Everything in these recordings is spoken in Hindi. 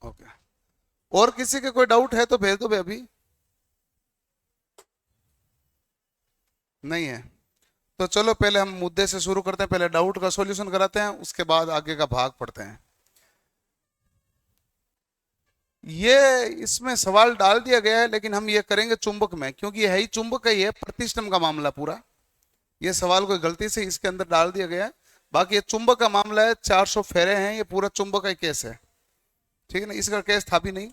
ओके, और किसी के कोई डाउट है तो भेज दो भाई अभी। नहीं है तो चलो पहले हम मुद्दे से शुरू करते हैं, पहले डाउट का सॉल्यूशन कराते हैं, उसके बाद आगे का भाग पढ़ते हैं। ये इसमें सवाल डाल दिया गया है लेकिन हम ये करेंगे चुंबक में, क्योंकि ये है ही चुंबक है, ये प्रतिष्ठम का मामला पूरा। ये सवाल कोई गलती से इसके अंदर डाल दिया गया है, बाकी ये चुंबक का मामला है, 400 फेरे हैं, ये पूरा चुंबक का केस है। ठीक है ना, इसका केस था भी नहीं,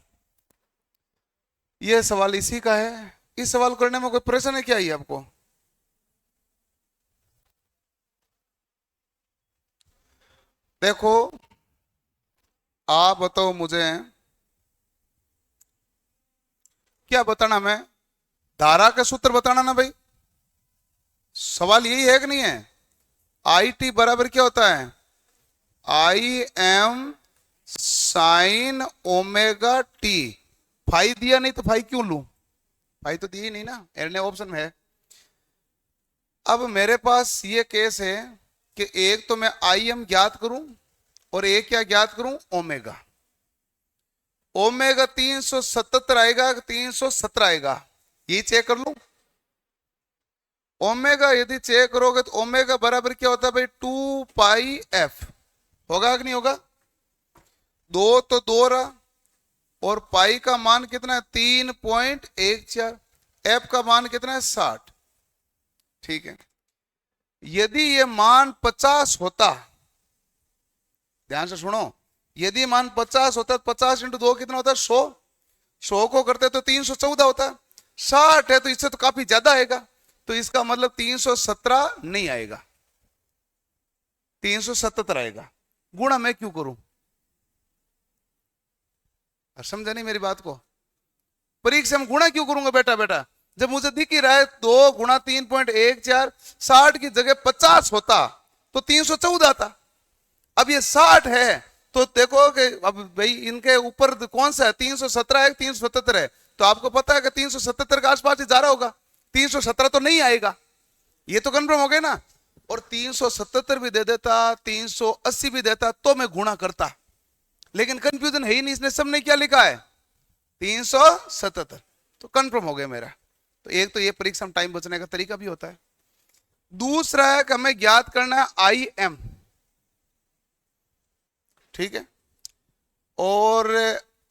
ये सवाल इसी का है। इस सवाल करने में कोई प्रश्न है क्या ये आपको? देखो आप बताओ मुझे, क्या बताना, मैं धारा का सूत्र बताना ना भाई, सवाल यही है कि नहीं है? आई टी बराबर क्या होता है? I M sine omega T. Phi दिया नहीं तो फाई क्यों लूं? फाई तो दी ही नहीं ना, एरने ऑप्शन में है। अब मेरे पास ये केस है कि एक तो मैं आई एम ज्ञात करूं और एक क्या ज्ञात करूं? ओमेगा। ओमेगा 377 आएगा कि 317 आएगा, ये चेक कर लूं। ओमेगा यदि चेक करोगे तो ओमेगा बराबर क्या होता है भाई? 2 पाई एफ। होगा कि नहीं होगा? दो तो दो रहा, और पाई का मान कितना है? 3.14। एफ का मान कितना है? 60। ठीक है, यदि ये मान 50 होता, ध्यान से सुनो, यदि मान 50 होता तो 50 इंटू 2 कितना होता है? 100। 100 को करते तो 314 होता। 60 है तो इससे तो काफी ज्यादा आएगा, तो इसका मतलब 317 नहीं आएगा, 377 आएगा। गुणा मैं क्यों करूं? समझा नहीं मेरी बात को? परीक्षा में गुणा क्यों करूंगा बेटा? बेटा जब मुझे दिख ही रहा है 2 गुणा 3.14, 60 की जगह 50 होता तो 314 आता। अब ये 60 है तो देखो कि अब भाई इनके ऊपर कौन सा है? 317 है, 377 है, तो आपको पता है कि 377 के आसपास ही जा रहा होगा, 317 तो नहीं आएगा, ये तो कन्फर्म हो गया ना। और 377 भी दे देता, 380 भी देता तो मैं गुणा करता, लेकिन कंफ्यूजन है ही नहीं, इसने सबने क्या लिखा है? 377, तो कंफर्म हो गया मेरा। तो एक तो ये परीक्षा में टाइम बचने का तरीका भी होता है। दूसरा है कि हमें ज्ञात करना है आई एम। ठीक है, और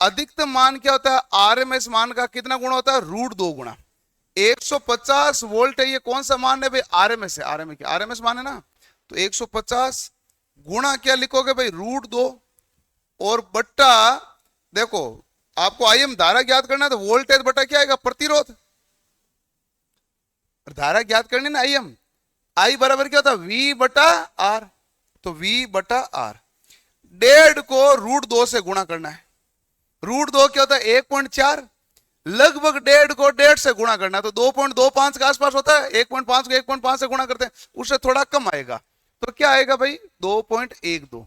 अधिकतम मान क्या होता है? आरएमएस मान का कितना गुणा होता है? √2 गुणा। 150 वोल्ट है, ये कौन सा मान है भाई? आरएमएस है, आरएमएस मान है ना, तो 150 गुणा क्या लिखोगे भाई? √2 और बट्टा, देखो आपको आईएम धारा ज्ञात करना है तो वोल्टेज बटा क्या आएगा? प्रतिरोध। धारा ज्ञात करनी ना आईएम, आई बराबर क्या होता है? वी बटा आर, तो वी बटा आर। 1.5 को √2 से गुणा करना है। √2 क्या होता है? 1.4, लगभग 1.5 को 1.5 से गुणा करना है, तो 2.25 के आसपास होता है। 1.5 को 1.5 से गुणा करते हैं, उससे थोड़ा कम आएगा, तो क्या आएगा भाई? 2.12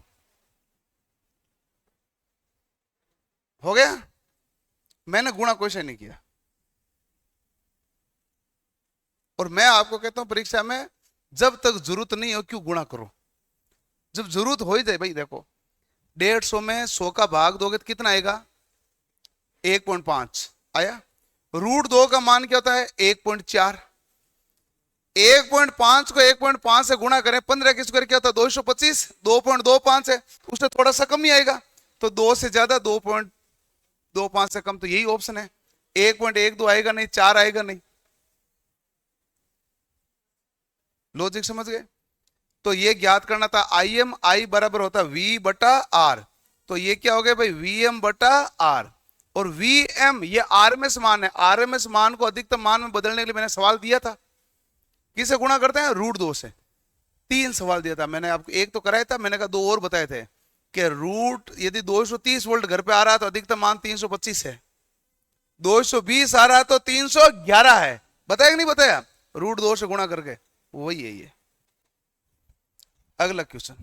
हो गया। मैंने गुणा कोई से नहीं किया, और मैं आपको कहता हूं परीक्षा में जब तक जरूरत नहीं हो क्यों गुणा करो, जब जरूरत हो ही जाए भाई। देखो 150 में 100 का भाग दोगे तो कितना आएगा? 1.5 आया। √2 का मान क्या होता है? 1.4। 1.5 को 1.5 से गुणा करें, 15 की स्क्वायर क्या होता है? 225। 2.25 है, उससे थोड़ा सा कम ही आएगा, तो 2 से ज्यादा, 2.25 से कम, तो यही ऑप्शन है। 1.12 आएगा नहीं, 4 आएगा नहीं। लॉजिक समझ गए? तो ये ज्ञात करना था आई एम, आई बराबर होता है वी बटा आर, तो ये क्या हो गया भाई? वी एम बटा आर। और वी एम ये आरएमएस मान है, आरएमएस मान को अधिकतम मान में बदलने के लिए मैंने सवाल दिया था, किसे गुणा करते हैं? √2 से। 3 सवाल दिया था मैंने आपको, एक तो कराया था, मैंने कहा 2 और बताए थे कि रूट यदि 230 वोल्ट घर पे आ रहा है तो अधिकतम मान 325 है, 220 आ रहा है तो 311 है, बताया कि नहीं बताया? √2 से गुणा करके, वही है ये। अगला क्वेश्चन,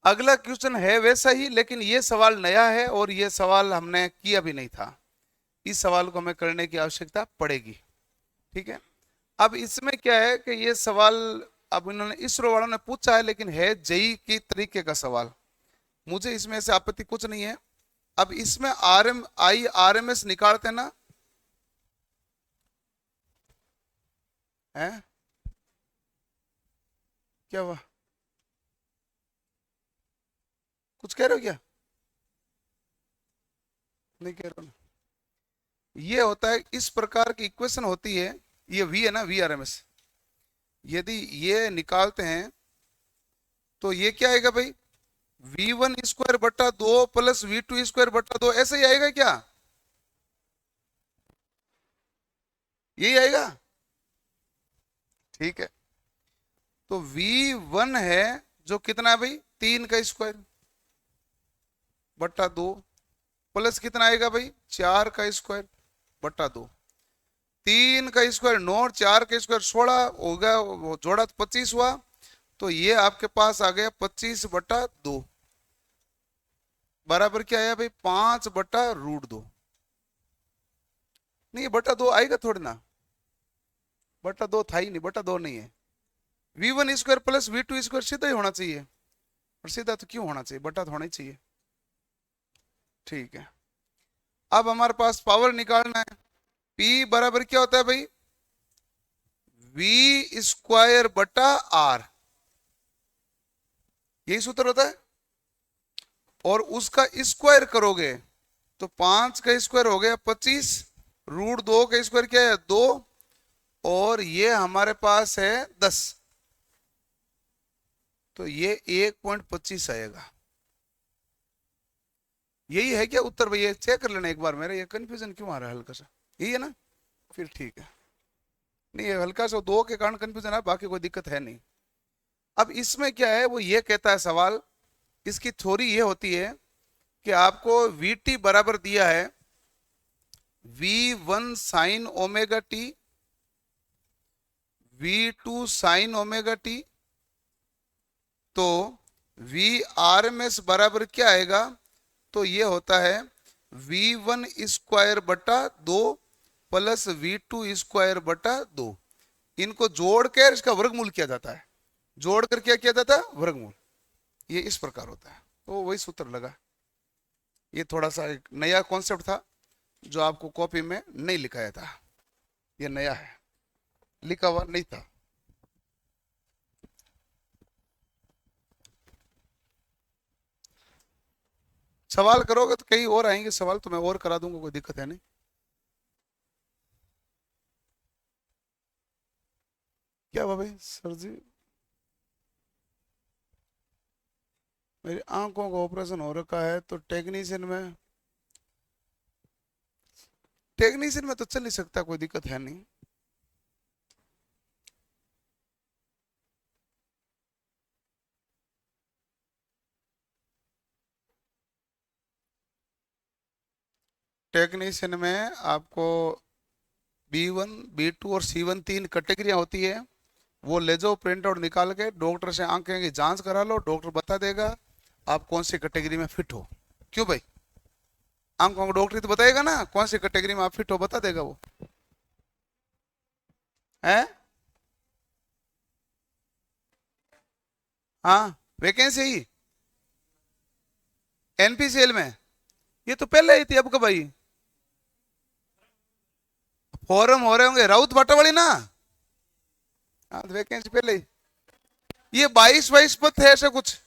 अगला क्वेश्चन है वैसा ही, लेकिन ये सवाल नया है और ये सवाल हमने किया भी नहीं था, इस सवाल को हमें करने की आवश्यकता पड़ेगी। ठीक है, अब इसमें क्या है कि ये सवाल अब इन्होंने इसरो वालों ने पूछा है, लेकिन है जेई की तरीके का सवाल, मुझे इसमें से आपत्ति कुछ नहीं है, अब इसमें RMS निकालते ना है, क्या हुआ, कुछ कह रहे हो क्या, नहीं कह रहे हो ना? ये होता है, इस प्रकार की इक्वेशन होती है, ये V है ना, VRMS, यदि ये निकालते हैं तो ये क्या आएगा भाई, V1 स्क्वायर बट्टा 2 प्लस V2 स्क्वायर बट्टा 2, ऐसे ही आएगा क्या, यही आएगा, ठीक है। तो V1 है जो कितना है भाई, 3 का स्क्वायर बट्टा 2 प्लस कितना आएगा भाई, 4 का स्क्वायर बट्टा 2, 3 का स्क्वायर 9, 4 का स्क्वायर 16 होगा, वो जोड़ा तो 25 हुआ, तो ये आपके पास आ गया 25/2 बराबर क्या आया भाई, 5/√2। नहीं ये बटा 2 आएगा थोड़ी ना, बटा 2 था ही नहीं, बटा 2 नहीं है। V1 square plus V2 square सीधा ही होना चाहिए, और सीधा तो क्यों होना चाहिए, बटा तो होना ही चाहिए, ठीक है। अब हमारे पास पावर निकालना है, P बराबर क्या होता है भाई, V² बटा R, यही सूत्र होता है, और उसका स्क्वायर करोगे तो 5 का स्क्वायर हो गया 25, √2 का स्क्वायर क्या है 2, और ये हमारे पास है 10, तो ये 1.25 आएगा। यही है क्या उत्तर भैया, चेक कर लेना एक बार मेरे, ये कंफ्यूजन क्यों आ रहा है हल्का सा, यही है ना, फिर ठीक है। नहीं ये हल्का सा 2 के कारण कंफ्यूजन है, बाकी कोई दिक्कत है नहीं। अब इसमें क्या है, वो ये कहता है सवाल, इसकी थ्योरी ये होती है कि आपको VT बराबर दिया है V1 sign omega T, V2 sign omega T, तो VRMS बराबर क्या आएगा, तो ये होता है V1 स्क्वायर बटा 2 प्लस V2 स्क्वायर बटा 2, इनको जोड़कर इसका वर्गमूल किया जाता है, जोड़कर क्या किया जाता है, वर्गमूल, ये इस प्रकार होता है, तो वही सूत्र लगा। ये थोड़ा सा एक नया कॉन्सेप्ट था जो आपको कॉपी में नहीं लिखाया था, ये नया है, लिखा हुआ नहीं था। सवाल करोगे तो कई और आएंगे सवाल, तो मैं और करा दूंगा, कोई दिक्कत है नहीं। क्या हुआ भाई सर जी, मेरी आंखों का ऑपरेशन हो रखा है, तो टेक्नीशियन में तो चल नहीं सकता, कोई दिक्कत है नहीं। टेक्नीशियन में आपको B1 B2 और C1 3 कैटेगरियां होती है, वो ले जाओ प्रिंट आउट निकाल के, डॉक्टर से आंखें की जांच करा लो, डॉक्टर बता देगा आप कौन सी कैटेगरी में फिट हो। क्यों भाई, आंखों का डॉक्टर तो बताएगा ना कौन सी कैटेगरी में आप फिट हो, बता देगा वो, है। हाँ वैकेंसी ही NPCL में, ये तो पहले आई थी, अब कब आई, फॉर्म हो रहे होंगे राउत भाटा वाली ना, हाँ वैकेंसी पहले ही, ये 22 पद थे ऐसे कुछ,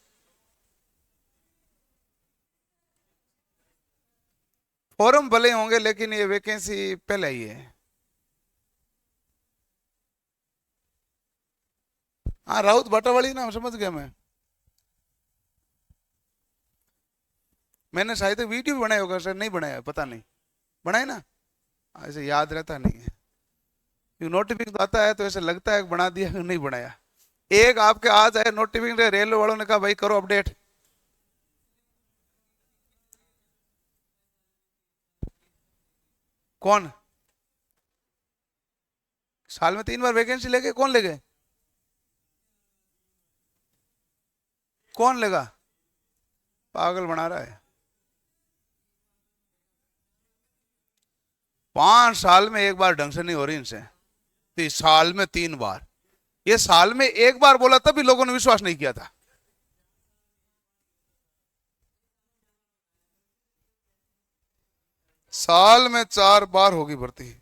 फॉर्म भले होंगे लेकिन ये वैकेंसी पहले ही है। हाँ राउत भाटा वाली ना, समझ गया मैं, मैंने शायद वीडियो भी बनाया होगा सर, नहीं बनाया पता नहीं, बनाए ना, ऐसे याद रहता नहीं है, नोटिफिकेशन आता है तो ऐसे लगता है बना दिया, नहीं बनाया। एक आपके आ जाए नोटिफिकेशन, रेलवे वालों ने कहा भाई करो अपडेट, कौन साल में 3 बार वैकेंसी लेके, कौन ले गए, कौन लेगा, पागल बना रहा है, 5 साल में एक बार ढंग से नहीं हो रही इनसे, तो साल में 3 बार, ये साल में एक बार बोला तभी लोगों ने विश्वास नहीं किया था। साल में 4 बार होगी भर्ती।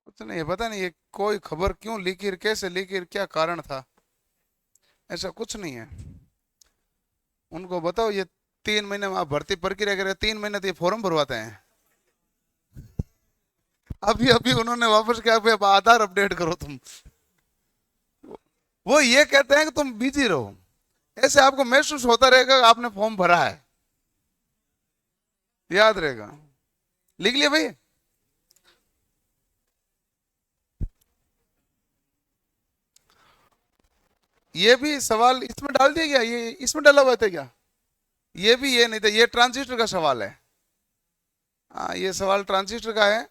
कुछ नहीं है, पता नहीं ये कोई खबर क्यों लीक, कैसे लीक, क्या कारण था। ऐसा कुछ नहीं है। उनको बताओ ये 3 महीने में आप भर्ती प्रक्रिया करें, 3 महीने तो ये फॉर्म भरवाते हैं। अभी अभी उन्होंने वापस क्या, अब आधार अपडेट करो तुम। वो ये कहते हैं कि तुम बिजी रहो, ऐसे आपको महसूस होता रहेगा कि आपने फॉर्म भरा है, याद रहेगा। लिख लिया भाई। ये भी सवाल इसमें डाल दिया गया, ये इसमें डाला हुआ था क्या? ये भी ये नहीं था, ये ट्रांजिस्टर का सवाल है। हाँ, ये सवाल ट्रांजिस्टर का है।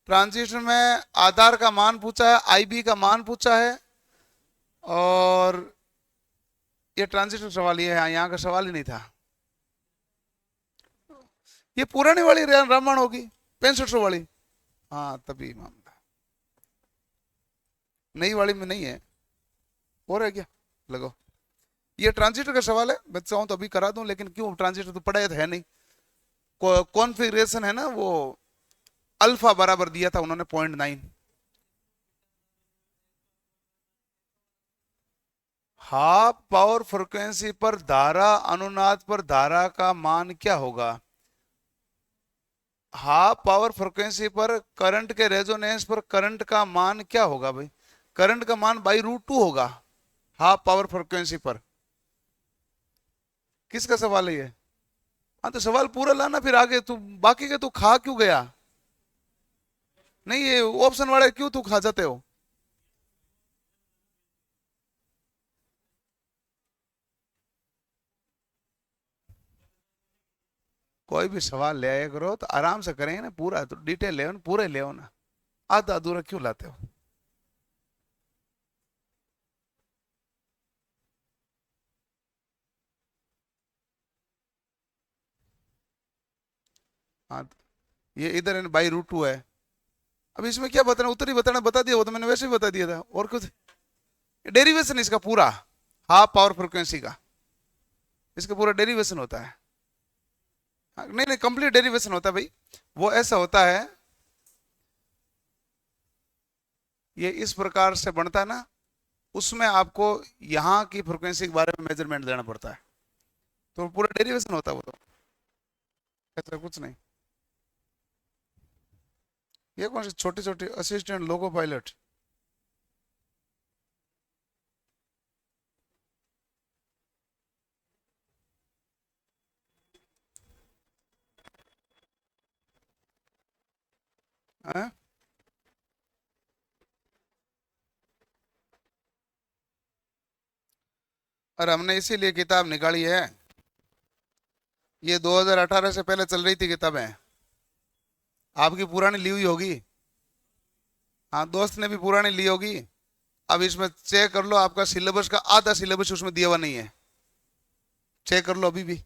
ट्रांजिस्टर में आधार का मान पूछा है, आईबी का मान पूछा है, और ये ट्रांजिस्टर सवाल ये है, यहाँ का सवाल ही नहीं था। ये पुरानी वाली रामायण होगी, 6500 वाली। हाँ तभी मामला, नई वाली में नहीं है। और है क्या? लगाओ। ये ट्रांजिस्टर का सवाल है, मैं चाहूँ तो अभी करा दूं, लेकिन क्यों, ट्रांजिस्टर तो पढ़ा है नहीं। कॉन्फ़िगरेशन है ना वो, अल्फा बराबर दिया था उन्होंने 0.9। हाफ पावर फ्रीक्वेंसी पर धारा अनुनाद पर धारा का मान क्या होगा? हाफ पावर फ्रीक्वेंसी पर करंट के रेजोनेंस पर करंट का मान क्या होगा भाई? करंट का मान बाई √2 होगा हाफ पावर फ्रीक्वेंसी पर। किसका सवाल है ये? हाँ तो सवाल पूरा लाना, फिर आगे तू बाकी के तू खा क्यों गया? नहीं, ये ऑप्शन वाले क्यों तू खा जाते हो? कोई भी सवाल ले आया करो तो आराम से करेंगे ना, पूरा तो डिटेल ले, पूरे ले ना, आधा अधूरा क्यों लाते हो? हाँ, ये इधर है बाई √2 है। अब इसमें क्या बताना, उत्तर ही बताना, बता दिया वो तो मैंने वैसे ही बता दिया था, और कुछ डेरिवेशन इसका पूरा, हाफ पावर फ्रीक्वेंसी का, इसका पूरा डेरिवेशन होता है। हाँ, नहीं नहीं, कंप्लीट डेरिवेशन होता है भाई। वो ऐसा होता है, ये इस प्रकार से बनता है ना, उसमें आपको यहाँ की फ्रीक्वेंसी के बारे में मेजरमेंट देना पड़ता है, तो पूरा डेरिवेशन होता है वो तो। ऐसा कुछ नहीं। ये कौन सी छोटी छोटी असिस्टेंट लोको पायलट? है? और हमने इसीलिए किताब निकाली है, ये 2018 से पहले चल रही थी किताबें, आपकी पुरानी ली हुई होगी। हाँ, दोस्त ने भी पुरानी ली होगी। अब इसमें चेक कर लो, आपका सिलेबस का आधा सिलेबस उसमें दिया हुआ नहीं है, चेक कर लो अभी भी।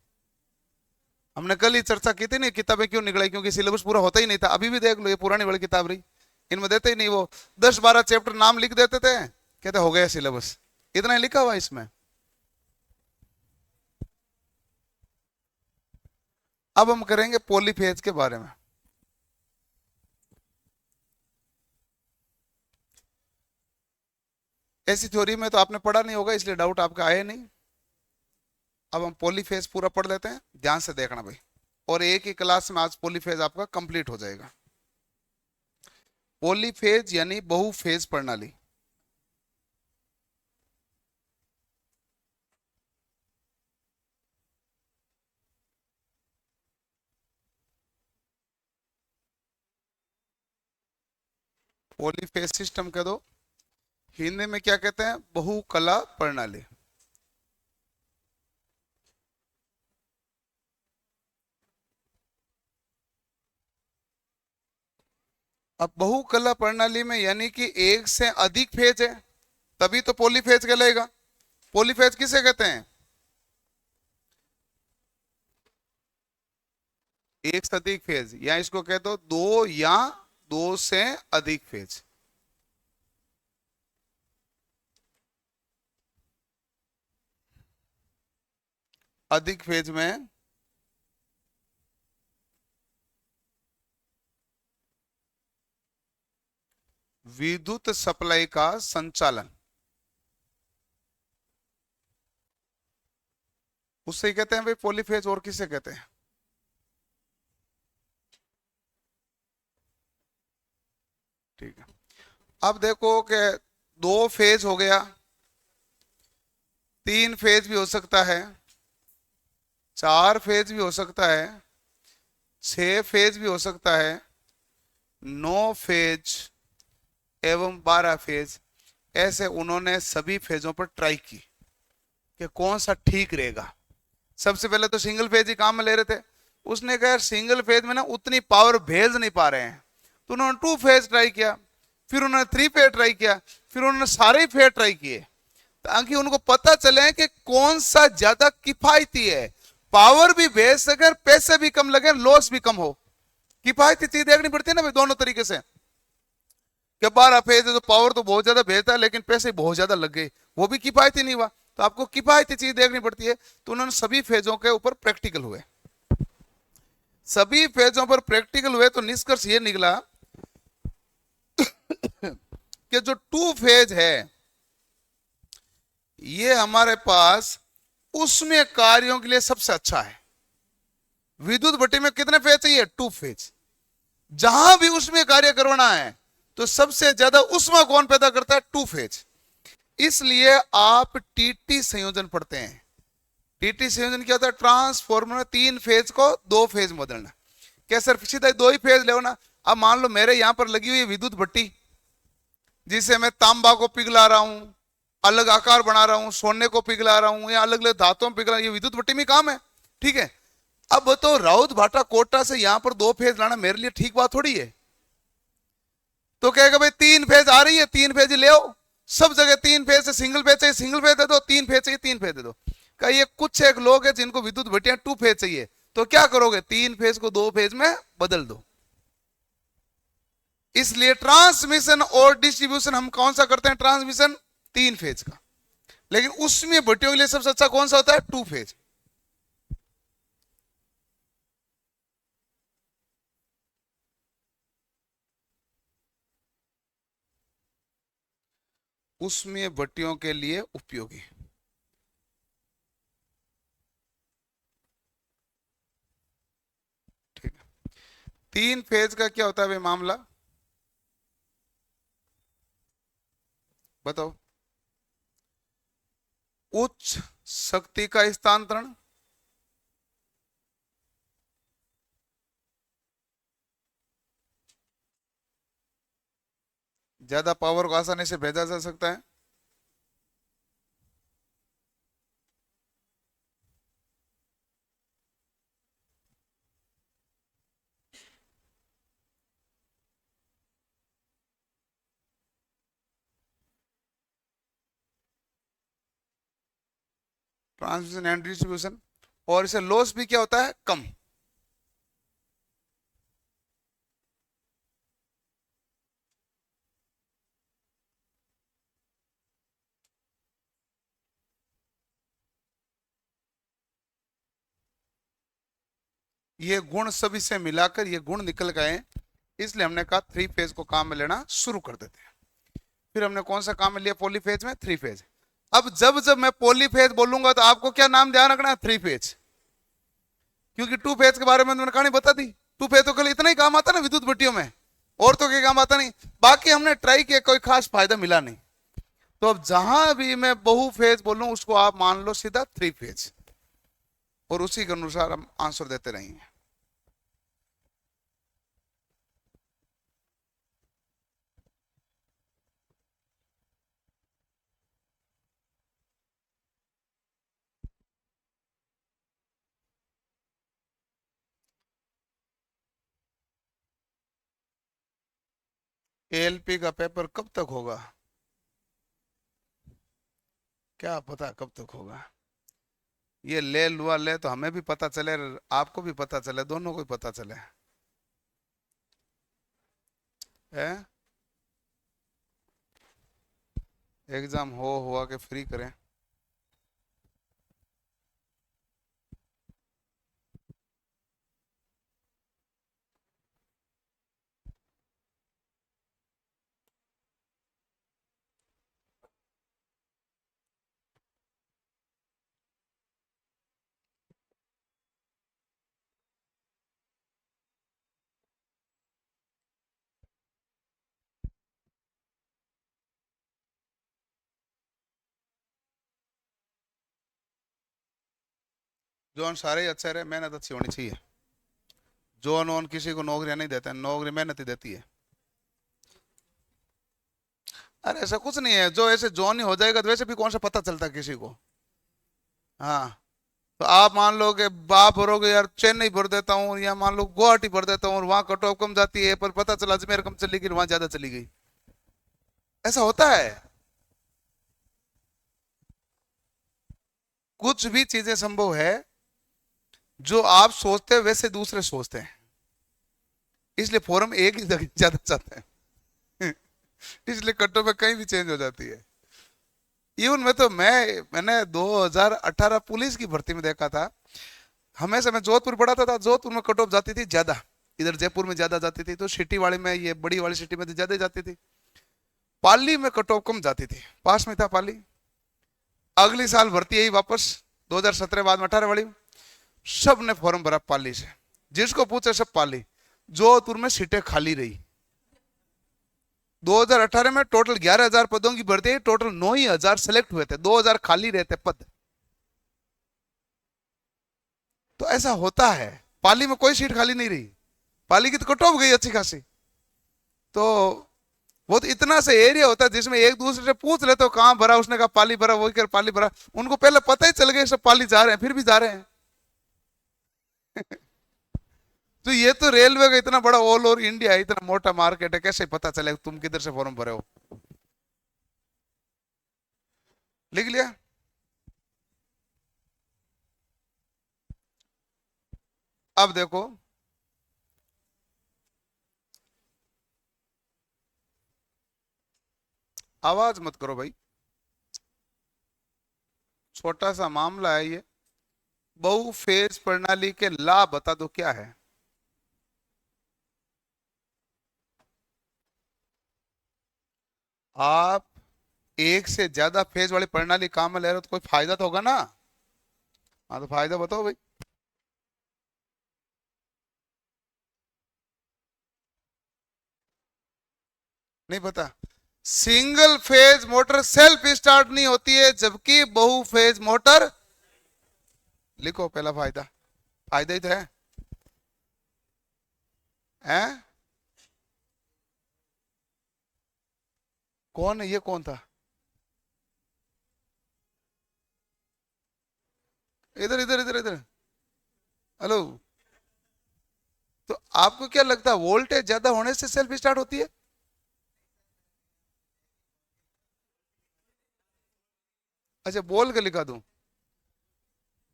हमने कल ही चर्चा की थी ना, किताबें क्यों निकलाई, क्योंकि सिलेबस पूरा होता ही नहीं था। अभी भी देख लो, ये पुरानी वाली किताब रही, इनमें देते ही नहीं, वो 10-12 चैप्टर नाम लिख देते थे, कहते हो गया सिलेबस, इतना ही लिखा हुआ है इसमें। अब हम करेंगे पॉलीफेज के बारे में। ऐसी थ्योरी में तो आपने पढ़ा नहीं होगा, इसलिए डाउट आपका आया नहीं। अब हम पॉलीफेज पूरा पढ़ लेते हैं, ध्यान से देखना भाई, और एक ही क्लास में आज पॉलीफेज आपका कंप्लीट हो जाएगा। पॉलीफेज यानी बहुफेज प्रणाली। पॉलीफेज सिस्टम कह दो, हिंदी में क्या कहते हैं, बहुकला प्रणाली। अब बहुकला प्रणाली में यानी कि एक से अधिक फेज है, तभी तो पॉलीफेज कहलाएगा। पॉलीफेज किसे कहते हैं, एक से अधिक फेज, या इसको कह दो दो या दो से अधिक फेज। अधिक फेज में विद्युत सप्लाई का संचालन, उससे कहते हैं भाई पॉलीफेज। और किसे कहते हैं, ठीक है। अब देखो कि दो फेज हो गया, तीन फेज भी हो सकता है, चार फेज भी हो सकता है, 6 फेज भी हो सकता है, 9 फेज एवं 12 फेज। ऐसे उन्होंने सभी फेजों पर ट्राई की कि कौन सा ठीक रहेगा। सबसे पहले तो सिंगल फेज ही काम में ले रहे थे। उसने कहा सिंगल फेज में ना उतनी पावर भेज नहीं पा रहे हैं, तो उन्होंने 2 फेज ट्राई किया, फिर उन्होंने 3 फेज ट्राई किया, फिर उन्होंने सारे फेज ट्राई किए, ताकि उनको पता चले कि कौन सा ज्यादा किफायती है, पावर भी भेज सके, पैसे भी कम लगे, लॉस भी कम हो। किफायती चीज देखनी पड़ती है ना भाई, दोनों तरीके से। कि 12 फेज है तो पावर तो बहुत ज्यादा भेजता है, लेकिन पैसे बहुत ज्यादा लग गए, वो भी किफायती नहीं हुआ। तो आपको किफायती चीज देखनी पड़ती है। तो उन्होंने सभी फेजों के ऊपर प्रैक्टिकल हुए, सभी फेजों पर प्रैक्टिकल हुए, तो निष्कर्ष ये निकला कि जो 2 फेज है ये हमारे पास उसमें कार्यों के लिए सबसे अच्छा है। विद्युत भट्टी में कितने फेज चाहिए, 2 फेज। जहां भी उसमें कार्य करवाना है तो सबसे ज्यादा उष्मा कौन पैदा करता है, 2 फेज। इसलिए आप टीटी संयोजन पढ़ते हैं। टीटी संयोजन क्या होता है, ट्रांसफॉर्मर 3 फेज को 2 फेज में बदलना। क्या सर सीधा 2 ही फेज ले ना। अब मान लो मेरे यहां पर लगी हुई विद्युत भट्टी, जिसे मैं तांबा को पिघला रहा हूं, अलग आकार बना रहा हूं, सोने को पिघला रहा हूं, या अलग अलग धातुओं में पिघला, ये विद्युत भट्टी में काम है, ठीक है। अब तो राउत भाटा कोटा से यहां पर 2 फेज लाना मेरे लिए ठीक बात थोड़ी है। तो कहेगा भाई 3 फेज आ रही है, 3 फेज ले आओ, सब जगह 3 फेज से, सिंगल फेज चाहिए सिंगल फेज दे दो, 3 फेज चाहिए 3 फेज दे दो। का ये कुछ एक लोग हैं जिनको विद्युत भट्टियां 2 फेज चाहिए, तो क्या करोगे, 3 फेज को 2 फेज में बदल दो। इसलिए ट्रांसमिशन और डिस्ट्रीब्यूशन हम कौन सा करते हैं, ट्रांसमिशन 3 फेज का, लेकिन उसमें भट्टियों के लिए सबसे अच्छा कौन सा होता है, 2 फेज। उसमें भट्टियों के लिए उपयोगी। ठीक है, 3 फेज का क्या होता है भाई मामला, बताओ। उच्च शक्ति का स्थानांतरण, ज्यादा पावर को आसानी से भेजा जा सकता है, ट्रांसमिशन एंड डिस्ट्रीब्यूशन। और इसे लॉस भी क्या होता है, कम। ये गुण सभी से मिलाकर ये गुण निकल गए, इसलिए हमने कहा 3 फेज को काम में लेना शुरू कर देते हैं। फिर हमने कौन सा काम में लिया पॉलीफेज में, 3 फेज। अब जब जब मैं पॉलीफेज बोलूंगा तो आपको क्या नाम ध्यान रखना है, थ्री फेज, क्योंकि टू फेज के बारे में तो मैंने कहानी बता दी। टू फेज तो केवल इतना ही काम आता ना विद्युत भट्टियों में, और तो कोई काम आता नहीं। बाकी हमने ट्राई किया, कोई खास फायदा मिला नहीं। तो अब जहां भी मैं बहु फेज बोलूं उसको आप मान लो सीधा थ्री फेज, और उसी के अनुसार हम आंसर देते रहेंगे। एएलपी का पेपर कब तक होगा, क्या पता कब तक होगा। ये ले लुआ ले तो हमें भी पता चले, आपको भी पता चले, दोनों को भी पता चले है। एग्जाम हो हुआ के फ्री करें। जोन सारे ही अच्छे रहे, मेहनत अच्छी होनी चाहिए। जोन वोन किसी को नौकरियां नहीं देते, नौकरी मेहनत ही देती है। अरे ऐसा कुछ नहीं है, जो ऐसे जोन ही हो जाएगा तो वैसे भी कौन सा पता चलता है किसी को। हाँ, तो आप मान लो कि आप भरोगे यार चेन्नई भर देता हूँ, या मान लो गुवाहाटी भर देता हूँ, और वहां कट ऑफ कम जाती है, पर पता चला अजमेर कम चली गई, वहां ज्यादा चली गई। ऐसा होता है। कुछ भी चीजें संभव है, जो आप सोचते हैं वैसे दूसरे सोचते हैं, इसलिए फॉर्म एक ही जगह ज्यादा चाहते हैं। इसलिए कट ऑफ में कहीं भी चेंज हो जाती है। इवन मैंने 2018 पुलिस की भर्ती में देखा था। हमेशा मैं जोधपुर पढ़ाता था, जोधपुर में कट ऑफ जाती थी ज्यादा, इधर जयपुर में ज्यादा जाती थी, तो सिटी वाले में, ये बड़ी वाली सिटी में तो ज्यादा जाती थी। पाली में कट ऑफ कम जाती थी, पास में था पाली। अगली साल भर्ती आई वापस 2017 बाद में 18 वाली, सब ने फॉर्म भरा पाली से, जिसको पूछे सब पाली। जोधपुर में सीटें खाली रही। 2018 में टोटल 11,000 पदों की भर्ती है, टोटल 9,000 सेलेक्ट हुए थे, 2,000 खाली रहते पद। तो ऐसा होता है। पाली में कोई सीट खाली नहीं रही, पाली की तो कट ऑफ गई अच्छी खासी। तो वो तो इतना सा एरिया होता है जिसमें एक दूसरे से पूछ लेते हो कहां भरा, उसने कहा पाली भरा, वही कर पाली भरा। उनको पहले पता ही चल गया सब पाली जा रहे हैं, फिर भी जा रहे हैं। तो ये तो रेलवे का इतना बड़ा ऑल ओवर इंडिया है, इतना मोटा मार्केट है, कैसे पता चलेगा तुम किधर से फॉर्म भरे हो। लिख लिया। अब देखो, आवाज मत करो भाई, छोटा सा मामला है ये। बहु फेज प्रणाली के लाभ बता दो क्या है। आप एक से ज्यादा फेज वाली प्रणाली काम में ले रहे हो तो कोई फायदा तो होगा ना। हाँ, तो फायदा बताओ भाई। नहीं पता। Single phase motor self start नहीं होती है, जबकि बहु फेज मोटर, लिखो पहला फायदा, फायदा ही तो है, हैं? कौन है ये, कौन था? इधर इधर इधर इधर, हेलो। तो आपको क्या लगता है वोल्टेज ज्यादा होने से सेल्फ स्टार्ट होती है? अच्छा, बोल के लिखा दूं?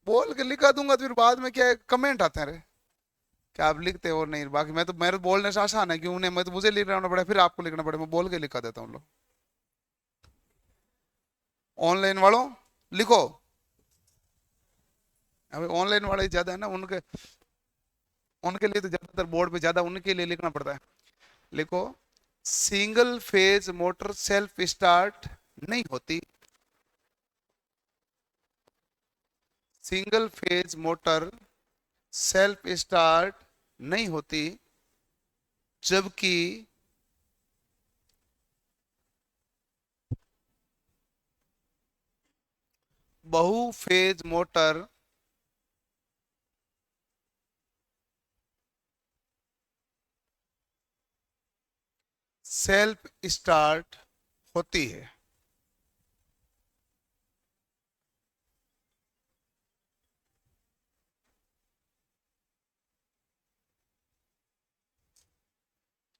बोल के लिखा दूंगा तो फिर बाद में क्या कमेंट आते हैं रे, क्या आप लिखते हो और नहीं। बाकी मैं तो, मेरे बोलने से आसान है, क्यों नहीं, मैं तो मुझे लिखना पड़े, फिर आपको लिखना पड़े, मैं बोल के लिखा देता हूँ। लो, ऑनलाइन वालों लिखो। अभी ऑनलाइन वाले ज्यादा है ना, उनके उनके लिए तो ज्यादातर बोर्ड पे ज्यादा उनके लिए लिखना पड़ता है। लिखो, single phase motor self start नहीं होती, single phase motor self start नहीं होती, जबकि बहु फेज मोटर सेल्फ स्टार्ट होती है।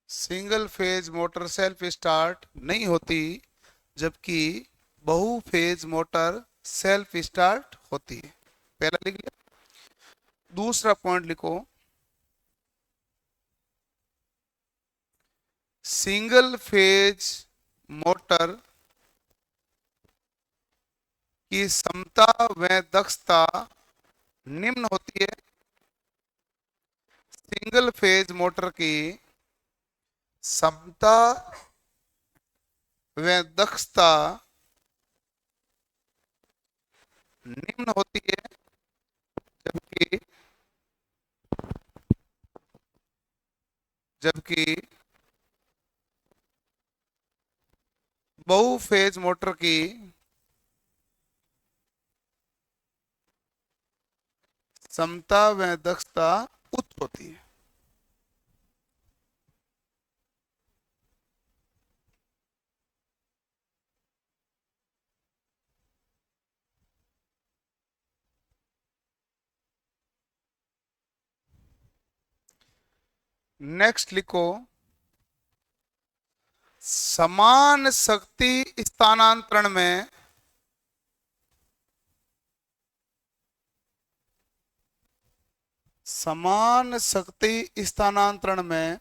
Single phase motor self start नहीं होती, जबकि बहु फेज मोटर सेल्फ स्टार्ट होती है। पहला लिख लिया। दूसरा पॉइंट लिखो, सिंगल फेज मोटर की क्षमता व दक्षता निम्न होती है। सिंगल फेज मोटर की क्षमता व दक्षता निम्न होती है, जबकि जबकि बहु फेज मोटर की क्षमता व दक्षता उच्च होती है। नेक्स्ट लिखो, समान शक्ति स्थानांतरण में समान शक्ति स्थानांतरण में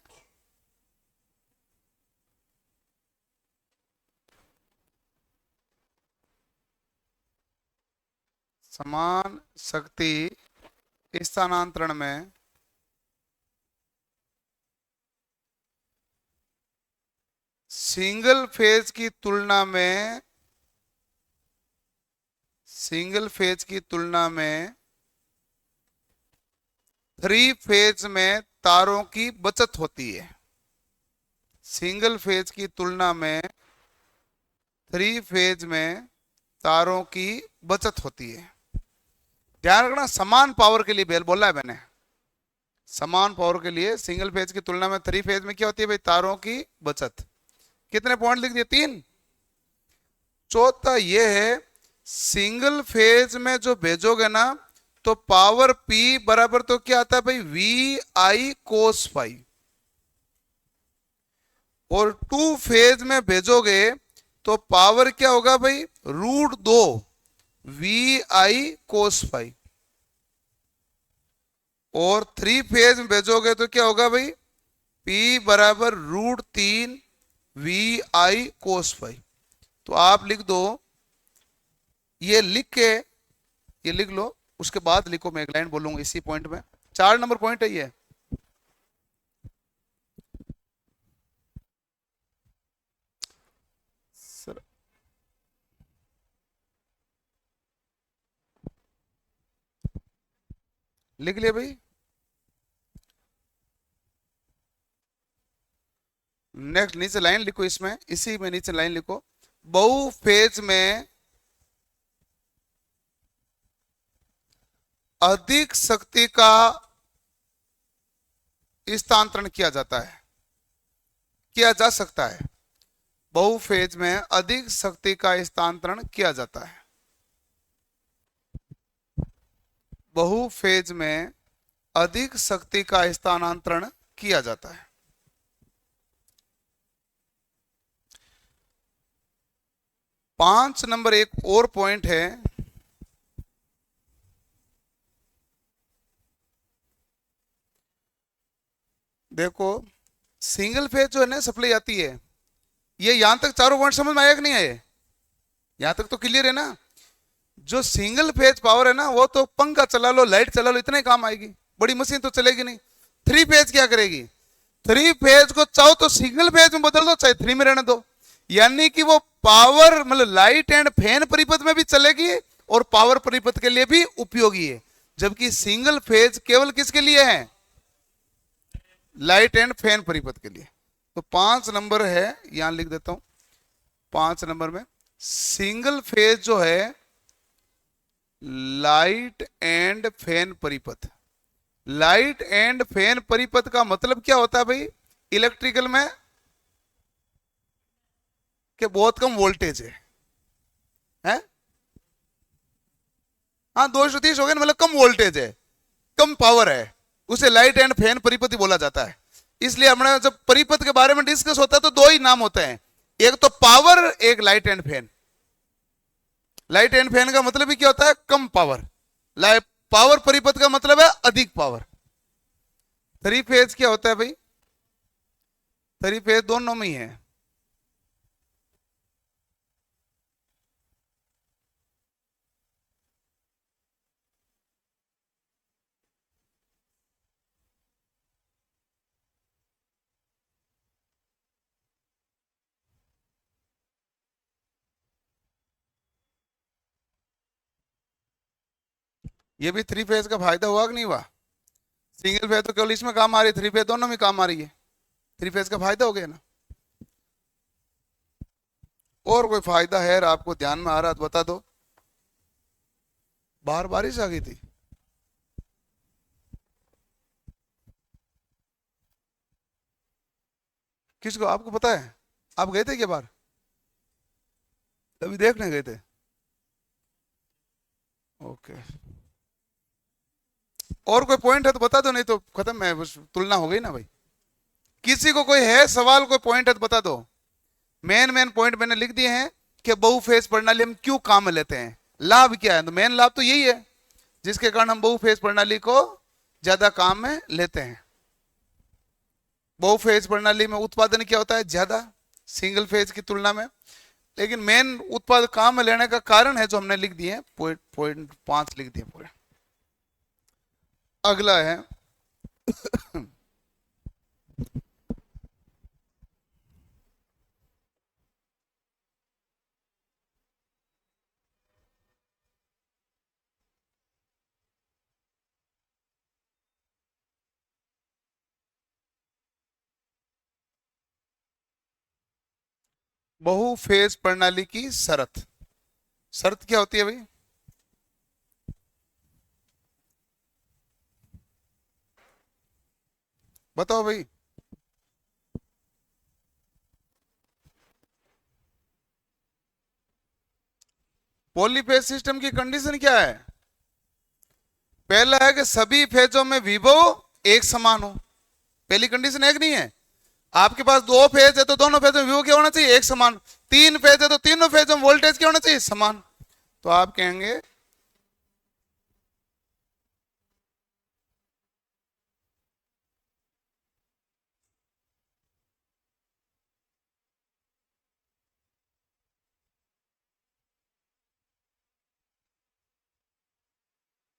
समान शक्ति स्थानांतरण में सिंगल फेज की तुलना में थ्री फेज में तारों की बचत होती है। सिंगल फेज की तुलना में थ्री फेज में तारों की बचत होती है। ध्यान रखना, समान पावर के लिए बेल बोला है मैंने। समान पावर के लिए सिंगल फेज की तुलना में थ्री फेज में क्या होती है भाई? तारों की बचत। कितने पॉइंट लिख दिए? 3। चौथा ये है, सिंगल फेज में जो भेजोगे ना तो पावर P बराबर तो क्या आता है भाई? VI cos phi. और टू फेज में भेजोगे तो पावर क्या होगा भाई? √2 VI cos फाई। और थ्री फेज में भेजोगे तो क्या होगा भाई? P बराबर √3 VI cos फाई। तो आप लिख दो, ये लिख लो, उसके बाद लिखो, मैं एक लाइन बोलूंगा इसी पॉइंट में। 4 नंबर पॉइंट है ये। सर लिख लिया भाई? नेक्स्ट नीचे लाइन लिखो, इसमें इसी में नीचे लाइन लिखो, बहु फेज में अधिक शक्ति का स्थानांतरण किया जाता है, किया जा सकता है। बहु फेज में अधिक शक्ति का स्थानांतरण किया जाता है। बहु फेज में अधिक शक्ति का स्थानांतरण किया जाता है। पांच नंबर एक और पॉइंट है, देखो सिंगल फेज जो है ना सप्लाई आती है, ये यहां तक चारों पॉइंट समझ में आया कि नहीं आए? यहां तक तो क्लियर है ना? जो सिंगल फेज पावर है ना वो तो पंखा चला लो, लाइट चला लो, इतने काम आएगी, बड़ी मशीन तो चलेगी नहीं। थ्री फेज क्या करेगी? थ्री फेज को चाहो तो सिंगल फेज में बदल दो, चाहे थ्री में रहने दो, यानी कि वो पावर मतलब लाइट एंड फैन परिपथ में भी चलेगी और पावर परिपथ के लिए भी उपयोगी है, जबकि सिंगल फेज केवल किसके लिए है? लाइट एंड फैन परिपथ के लिए। तो 5 नंबर है, यहां लिख देता हूं 5 नंबर में सिंगल फेज जो है लाइट एंड फैन परिपथ। लाइट एंड फैन परिपथ का मतलब क्या होता है भाई इलेक्ट्रिकल में? कि बहुत कम वोल्टेज है? हाँ 230 हो गया, मतलब कम वोल्टेज है, कम पावर है, उसे लाइट एंड फैन परिपथ बोला जाता है। इसलिए हमने जब परिपथ के बारे में डिस्कस होता है तो 2 ही नाम होते हैं, एक तो पावर, एक light and fan. Light and fan का मतलब ही क्या होता है? कम पावर। पावर परिपथ का मतलब है अधिक पावर। 3 फेज क्या होता है भाई? 3 फेज दोनों में ही है। ये भी 3 फेज का फायदा हुआ कि नहीं हुआ? सिंगल फेज तो केवल इसमें काम आ रही है, 3 फेज दोनों में काम आ रही है, 3 फेज का फायदा हो गया ना। और कोई फायदा है आपको ध्यान में आ रहा तो बता दो। बाहर बारिश आ गई थी। किसको? आपको पता है? आप गए थे क्या बाहर? अभी देखने गए थे? ओके। और कोई पॉइंट है तो बता दो, नहीं तो खत्म है, बस तुलना हो गई ना भाई। किसी को कोई है सवाल, कोई पॉइंट है तो बता दो। मेन पॉइंट मैंने लिख दिए हैं कि बहुफेज प्रणाली हम क्यों काम में लेते हैं, लाभ क्या है। तो मेन लाभ तो यही है जिसके कारण हम बहुफेज प्रणाली को ज्यादा काम में लेते हैं। बहुफेज प्रणाली में उत्पादन क्या होता है? ज्यादा, सिंगल फेज की तुलना में। लेकिन मेन उत्पाद काम में लेने का कारण है जो हमने लिख दिए, पॉइंट 5 लिख दिए पूरे। अगला है बहुफेज प्रणाली की शर्त। शर्त क्या होती है भाई? बताओ भाई। पॉलीफेज सिस्टम की कंडीशन क्या है? पहला है कि सभी फेजों में विभव एक समान हो। पहली कंडीशन है कि नहीं है? आपके पास 2 फेज है तो दोनों फेज में विभव क्या होना चाहिए? एक समान। 3 फेज है तो तीनों फेज में वोल्टेज क्या होना चाहिए? समान। तो आप कहेंगे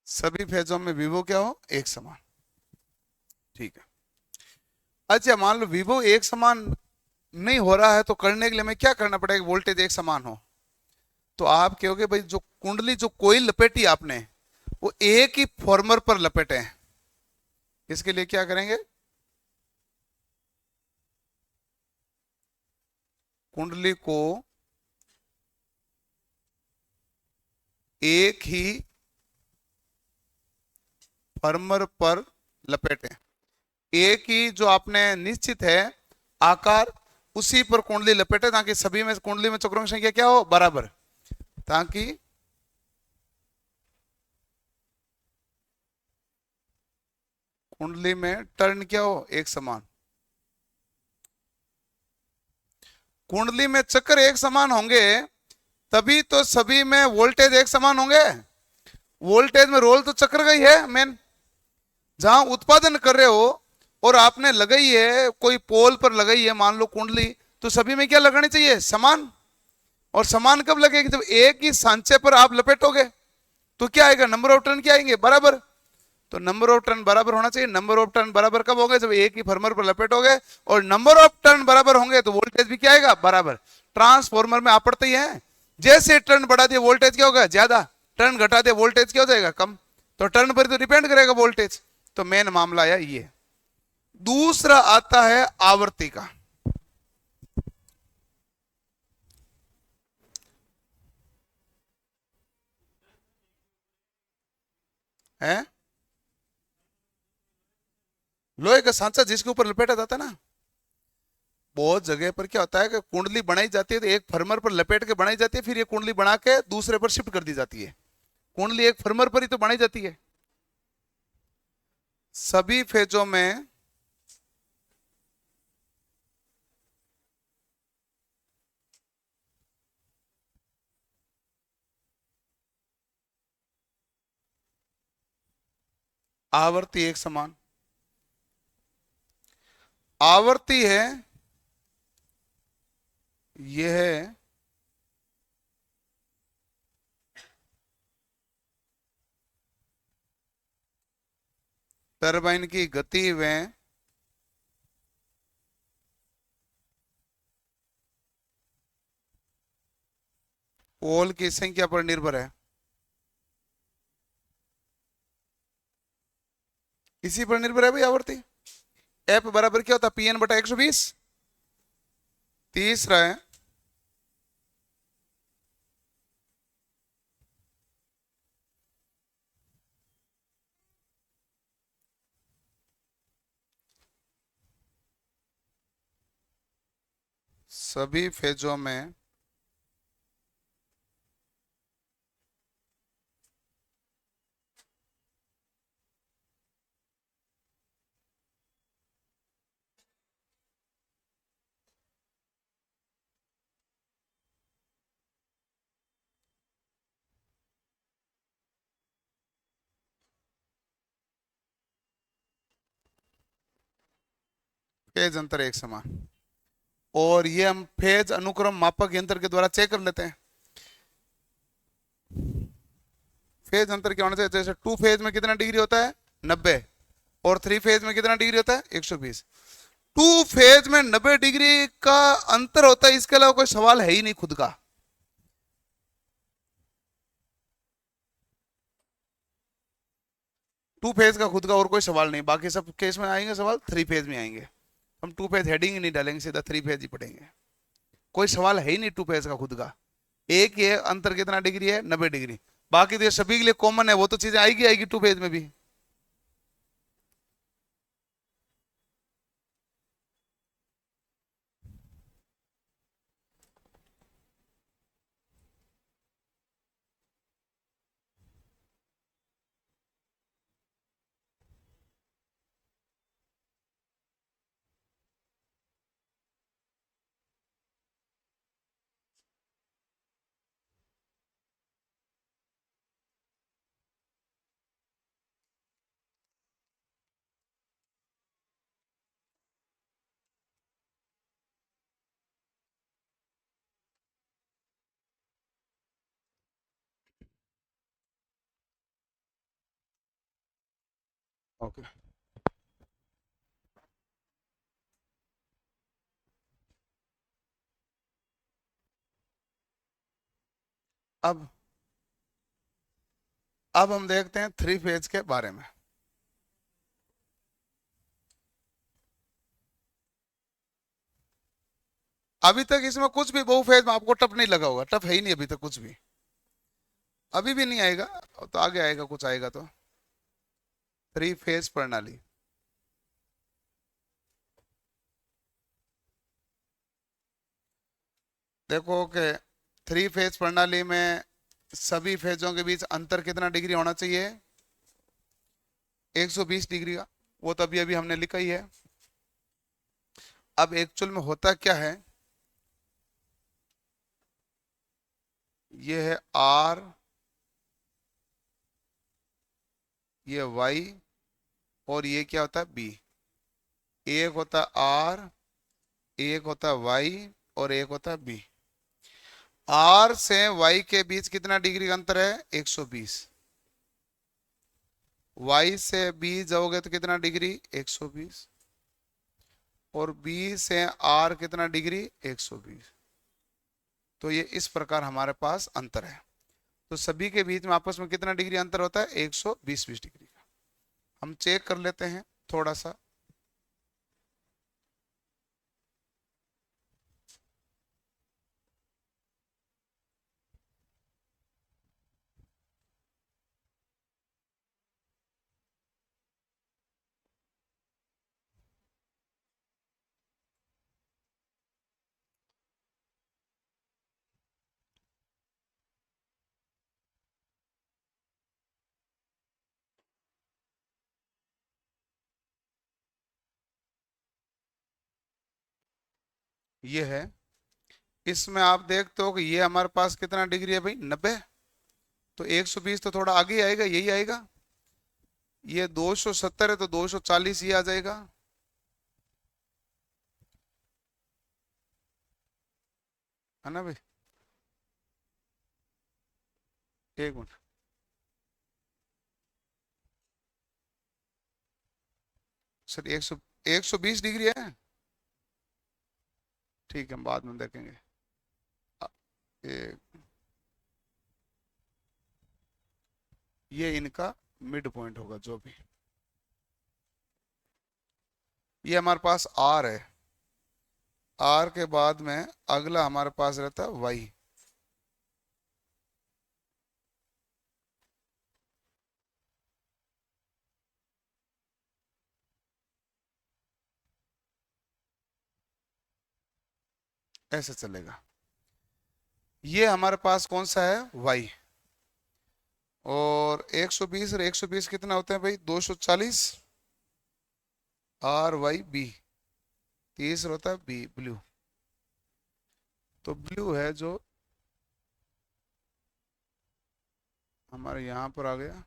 सभी फेजों में विभव क्या हो? एक समान। ठीक है। अच्छा मान लो विभव एक समान नहीं हो रहा है तो करने के लिए हमें क्या करना पड़ेगा? वोल्टेज एक समान हो। तो आप कहोगे भाई जो कुंडली, जो कोई लपेटी आपने, वो एक ही फॉर्मर पर लपेटे हैं। इसके लिए क्या करेंगे? कुंडली को एक ही फॉर्मर पर लपेटें। एक ही जो आपने निश्चित है आकार, उसी पर कुंडली लपेटे ताकि सभी में कुंडली में चक्रों की संख्या क्या हो? बराबर। ताकि कुंडली में टर्न क्या हो? एक समान। कुंडली में चक्र एक समान होंगे तभी तो सभी में वोल्टेज एक समान होंगे। वोल्टेज में रोल तो चक्र का ही है मेन। जहां उत्पादन कर रहे हो और आपने लगाई है, कोई पोल पर लगाई है मान लो कुंडली, तो सभी में क्या लगानी चाहिए? समान। और समान कब लगेगी? जब एक ही सांचे पर आप लपेटोगे तो क्या आएगा? नंबर ऑफ टर्न क्या आएंगे? बराबर। तो नंबर ऑफ टर्न बराबर होना चाहिए। नंबर ऑफ टर्न बराबर कब होंगे? जब एक ही फॉर्मर पर लपेटोगे। और नंबर ऑफ टर्न बराबर होंगे तो वोल्टेज भी क्या आएगा? बराबर। ट्रांसफॉर्मर में आप पढ़ते ही हैं, जैसे टर्न बढ़ा दिए वोल्टेज क्या होगा? ज्यादा। टर्न घटा दिया वोल्टेज क्या हो जाएगा, कम। तो टर्न पर तो डिपेंड करेगा वोल्टेज। तो मेन मामला आया ये। दूसरा आता है आवर्ती का। है लोहे का सांचा जिसके ऊपर लपेटा जाता है ना, बहुत जगह पर क्या होता है कि कुंडली बनाई जाती है तो एक फर्मर पर लपेट के बनाई जाती है, फिर ये कुंडली बना के दूसरे पर शिफ्ट कर दी जाती है। कुंडली एक फर्मर पर ही तो बनाई जाती है। सभी फेजों में आवर्ती एक समान। आवर्ती है यह है टरबाइन की गति व पोल की संख्या पर निर्भर है। इसी पर निर्भर है भाई आवर्ती। एफ बराबर क्या होता है, पी एन बटा 120। तीसरा है सभी फेजों में फेज अंतर एक समान। और ये हम फेज अनुक्रम मापक यंत्र के द्वारा चेक कर लेते हैं। फेज अंतर क्या होना चाहिए, जैसे टू फेज में कितना डिग्री होता है 90, और थ्री फेज में कितना डिग्री होता है 120। टू फेज में 90 डिग्री का अंतर होता है, इसके अलावा कोई सवाल है ही नहीं खुद का। टू फेज का खुद का और कोई सवाल नहीं, बाकी सब केस में आएंगे सवाल थ्री फेज में आएंगे। हम टू फेज हेडिंग ही नहीं डालेंगे, सीधा थ्री फेज ही पढ़ेंगे। कोई सवाल है ही नहीं टू फेज का खुद का। एक ये अंतर कितना डिग्री है 90 डिग्री, बाकी तो ये सभी के लिए कॉमन है, वो तो चीजें आएगी आएगी टू फेज में भी। ओके। अब हम देखते हैं थ्री फेज के बारे में। अभी तक इसमें कुछ भी बहु फेज में आपको टफ नहीं लगा होगा, टफ है ही नहीं अभी तक कुछ भी, अभी भी नहीं आएगा तो आगे आएगा, कुछ आएगा तो। थ्री फेज प्रणाली, देखो कि थ्री फेज प्रणाली में सभी फेजों के बीच अंतर कितना डिग्री होना चाहिए, 120 डिग्री का। वो तो अभी अभी हमने लिखा ही है। अब एक्चुअल में होता क्या है, ये है आर, ये वाई, और ये क्या होता है बी। एक होता है आर, एक होता है वाई, और एक होता है बी। आर से वाई के बीच कितना डिग्री का अंतर है 120। वाई से बी जाओगे तो कितना डिग्री 120, और बी से आर कितना डिग्री 120। तो ये इस प्रकार हमारे पास अंतर है। तो सभी के बीच में आपस में कितना डिग्री अंतर होता है? 120 डिग्री का। हम चेक कर लेते हैं थोड़ा सा। ये है, इसमें आप देखते हो कि ये हमारे पास कितना डिग्री है भाई? 90। तो 120 तो थोड़ा आगे आएगा, यही आएगा। ये 270 है तो 240 ये आ जाएगा। है ना भाई? एक मिनट सर, 120 डिग्री है। ठीक है, हम बाद में देखेंगे। अ, एक, ये इनका मिड पॉइंट होगा जो भी। ये हमारे पास आर है। आर के बाद में अगला हमारे पास रहता है वाई। ऐसे चलेगा। ये हमारे पास कौन सा है? वाई। और 120 और 120 कितना होते हैं भाई? 240। R Y B. तीसरा होता है बी, ब्लू। तो ब्लू है जो हमारे यहां पर आ गया।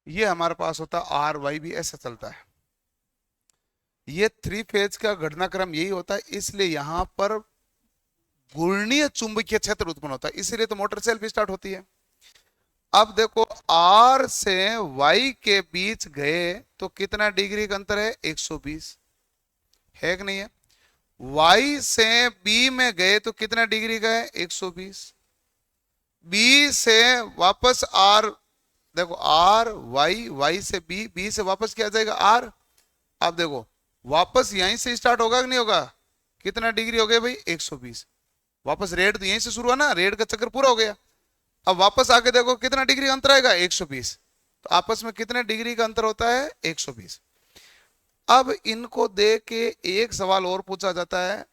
ये हमारे पास होता है आर वाई बी, ऐसा चलता है। ये थ्री फेज का घटनाक्रम यही होता है, इसलिए यहां पर घूर्णीय चुंबकीय क्षेत्र उत्पन्न होता है, इसीलिए तो मोटर सेल्फ स्टार्ट होती है। अब देखो, आर से वाई के बीच गए तो कितना डिग्री का अंतर है? 120 है कि नहीं है? वाई से बी में गए तो कितना डिग्री का है? 120। बी से वापस आर, देखो आर वाई, वाई से बी, बी से वापस क्या आ जाएगा? आर। अब देखो, वापस यहीं से स्टार्ट होगा कि नहीं होगा? कितना डिग्री हो गया भाई? 120। वापस रेड तो यहीं से शुरू हुआ ना, रेड का चक्कर पूरा हो गया। अब वापस आके देखो कितना डिग्री का अंतर आएगा? 120। तो आपस में कितने डिग्री का अंतर होता है? 120। अब इनको दे के एक सवाल और पूछा जाता है,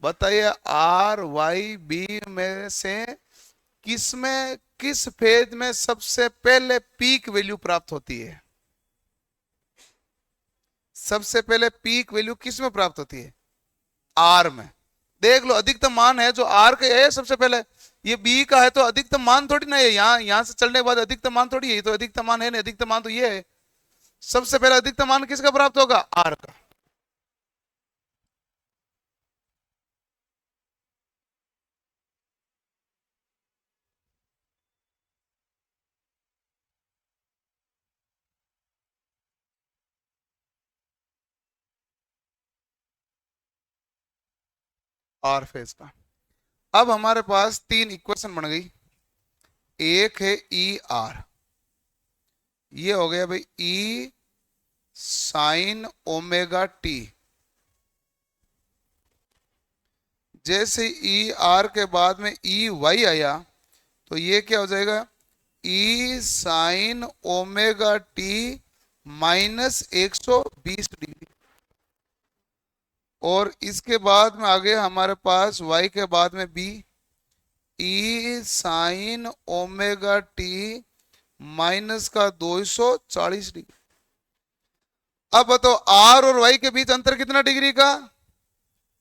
बताइए आर वाई बी में से किसमें, किस फेज में सबसे पहले पीक वैल्यू प्राप्त होती है? सबसे पहले पीक वैल्यू किस में प्राप्त होती है? आर में। देख लो, अधिकतम मान है जो आर का है सबसे पहले। ये बी का है तो अधिकतम मान थोड़ी ना है, यहां से चलने के बाद अधिकतम मान थोड़ी है, तो अधिकतम मान है नहीं, अधिकतम मान तो ये है। सबसे पहले अधिकतम मान किसका प्राप्त होगा? आर का। आर फेज का। अब हमारे पास तीन इक्वेशन बन गई। एक है ई आर, ये हो गया भाई ई साइन ओमेगा टी। जैसे ई आर के बाद में ई वाई आया तो ये क्या हो जाएगा? E sine omega T minus 120 degree. और इसके बाद में आगे हमारे पास y के बाद में b, ई साइन ओमेगा टी माइनस का 240 डिग्री। अब बताओ r और y के बीच अंतर कितना डिग्री का?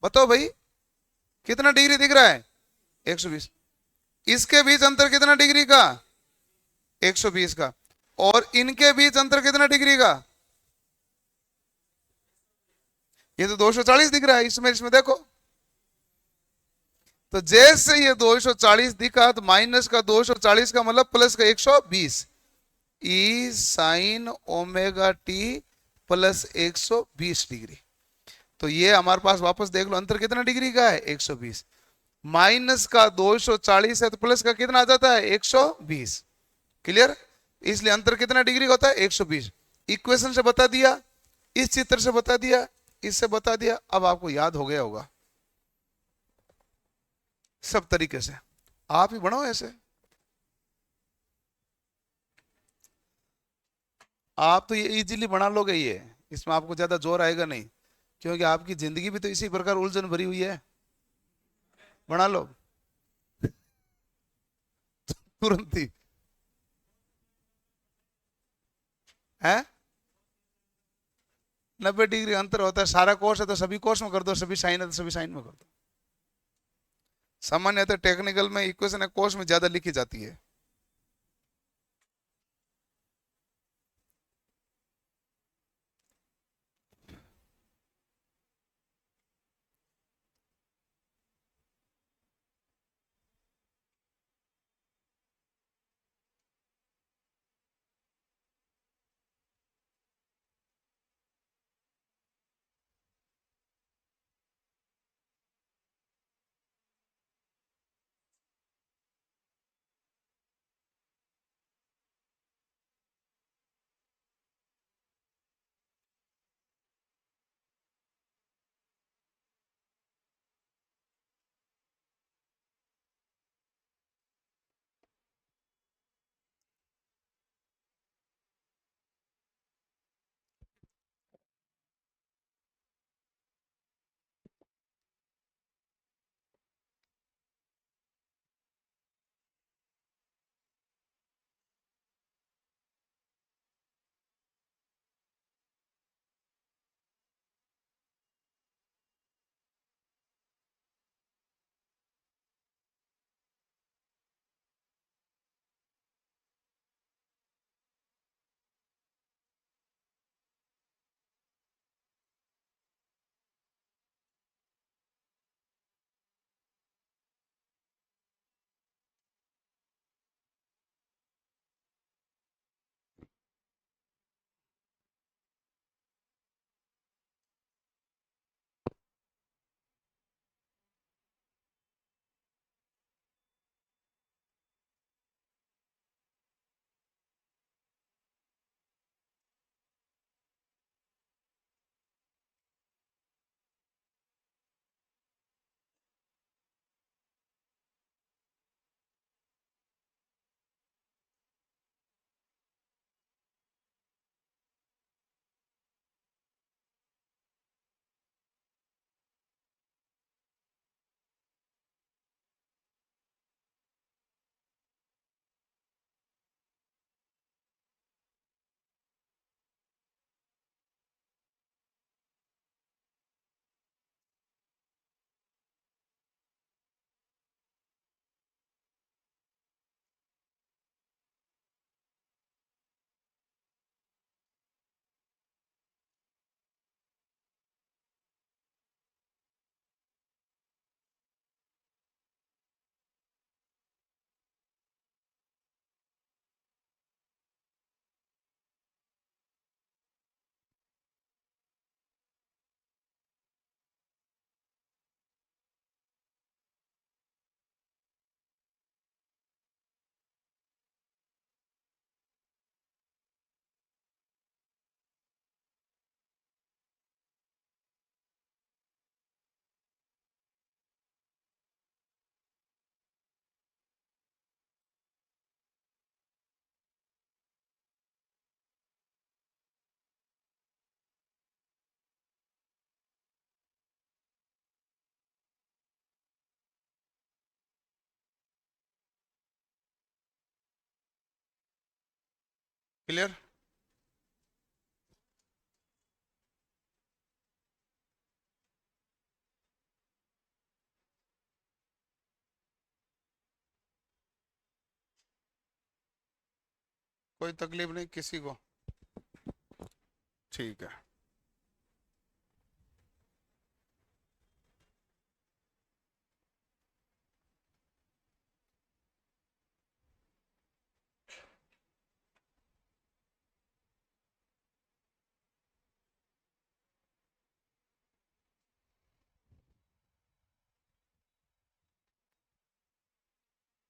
बताओ भाई, कितना डिग्री दिख रहा है? 120। इसके बीच अंतर कितना डिग्री का? 120 का। और इनके बीच अंतर कितना डिग्री का? ये तो 240 दिख रहा है। इसमें इसमें देखो, तो जैसे ये 240 दिखा तो माइनस का 240 का मतलब प्लस का 120, E sine omega T plus 120 degree. तो ये हमारे पास वापस देख लो अंतर कितना डिग्री का है, 120। माइनस का 240 है तो प्लस का कितना आ जाता है, 120। क्लियर? इसलिए अंतर कितना डिग्री का होता है, 120। इक्वेशन से बता दिया, इस चित्र से बता दिया, इससे बता दिया। अब आपको याद हो गया होगा सब तरीके से। आप ही बनाओ ऐसे, आप तो ये इजीली बना लोगे ये, इसमें आपको ज्यादा जोर आएगा नहीं, क्योंकि आपकी जिंदगी भी तो इसी प्रकार उलझन भरी हुई है। बना लो तुरंत ही। है 90 डिग्री अंतर होता है, सारा कोर्स है तो सभी कोर्स में कर दो, सभी साइन है तो सभी साइन में कर दो। सामान्यतः टेक्निकल में इक्वेशन है कोर्स में ज्यादा लिखी जाती है। क्लियर? कोई तकलीफ नहीं किसी को? ठीक है।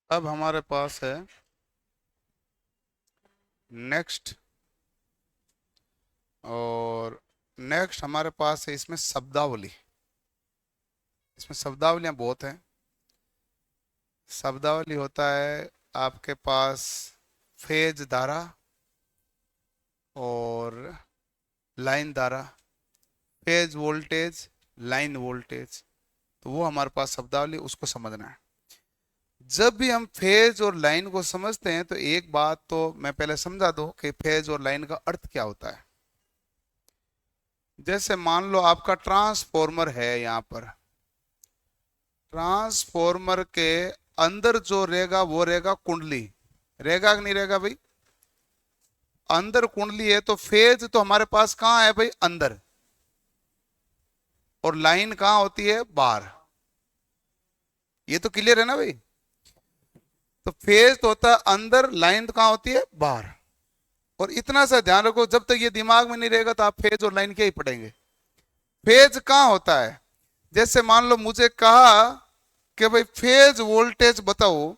अब हमारे पास है नेक्स्ट, और नेक्स्ट हमारे पास है इसमें शब्दावली। इसमें शब्दावलियां बहुत हैं। शब्दावली होता है आपके पास फेज धारा और लाइन धारा, फेज वोल्टेज, लाइन वोल्टेज। तो वो हमारे पास शब्दावली, उसको समझना है। जब भी हम फेज और लाइन को समझते हैं तो एक बात तो मैं पहले समझा दूं कि फेज और लाइन का अर्थ क्या होता है। जैसे मान लो आपका ट्रांसफॉर्मर है, यहां पर ट्रांसफॉर्मर के अंदर जो रहेगा वो रहेगा कुंडली। रहेगा कि नहीं रहेगा भाई? अंदर कुंडली है तो फेज तो हमारे पास कहां है भाई? अंदर। और लाइन कहां होती है? बाहर। ये तो क्लियर है ना भाई? तो फेज तो होता है अंदर, लाइन तो कहां होती है? बाहर। और इतना सा ध्यान रखो, जब तक ये दिमाग में नहीं रहेगा तो आप फेज और लाइन क्या ही पढ़ेंगे। फेज कहां होता है? जैसे मान लो मुझे कहा कि भाई फेज वोल्टेज बताओ,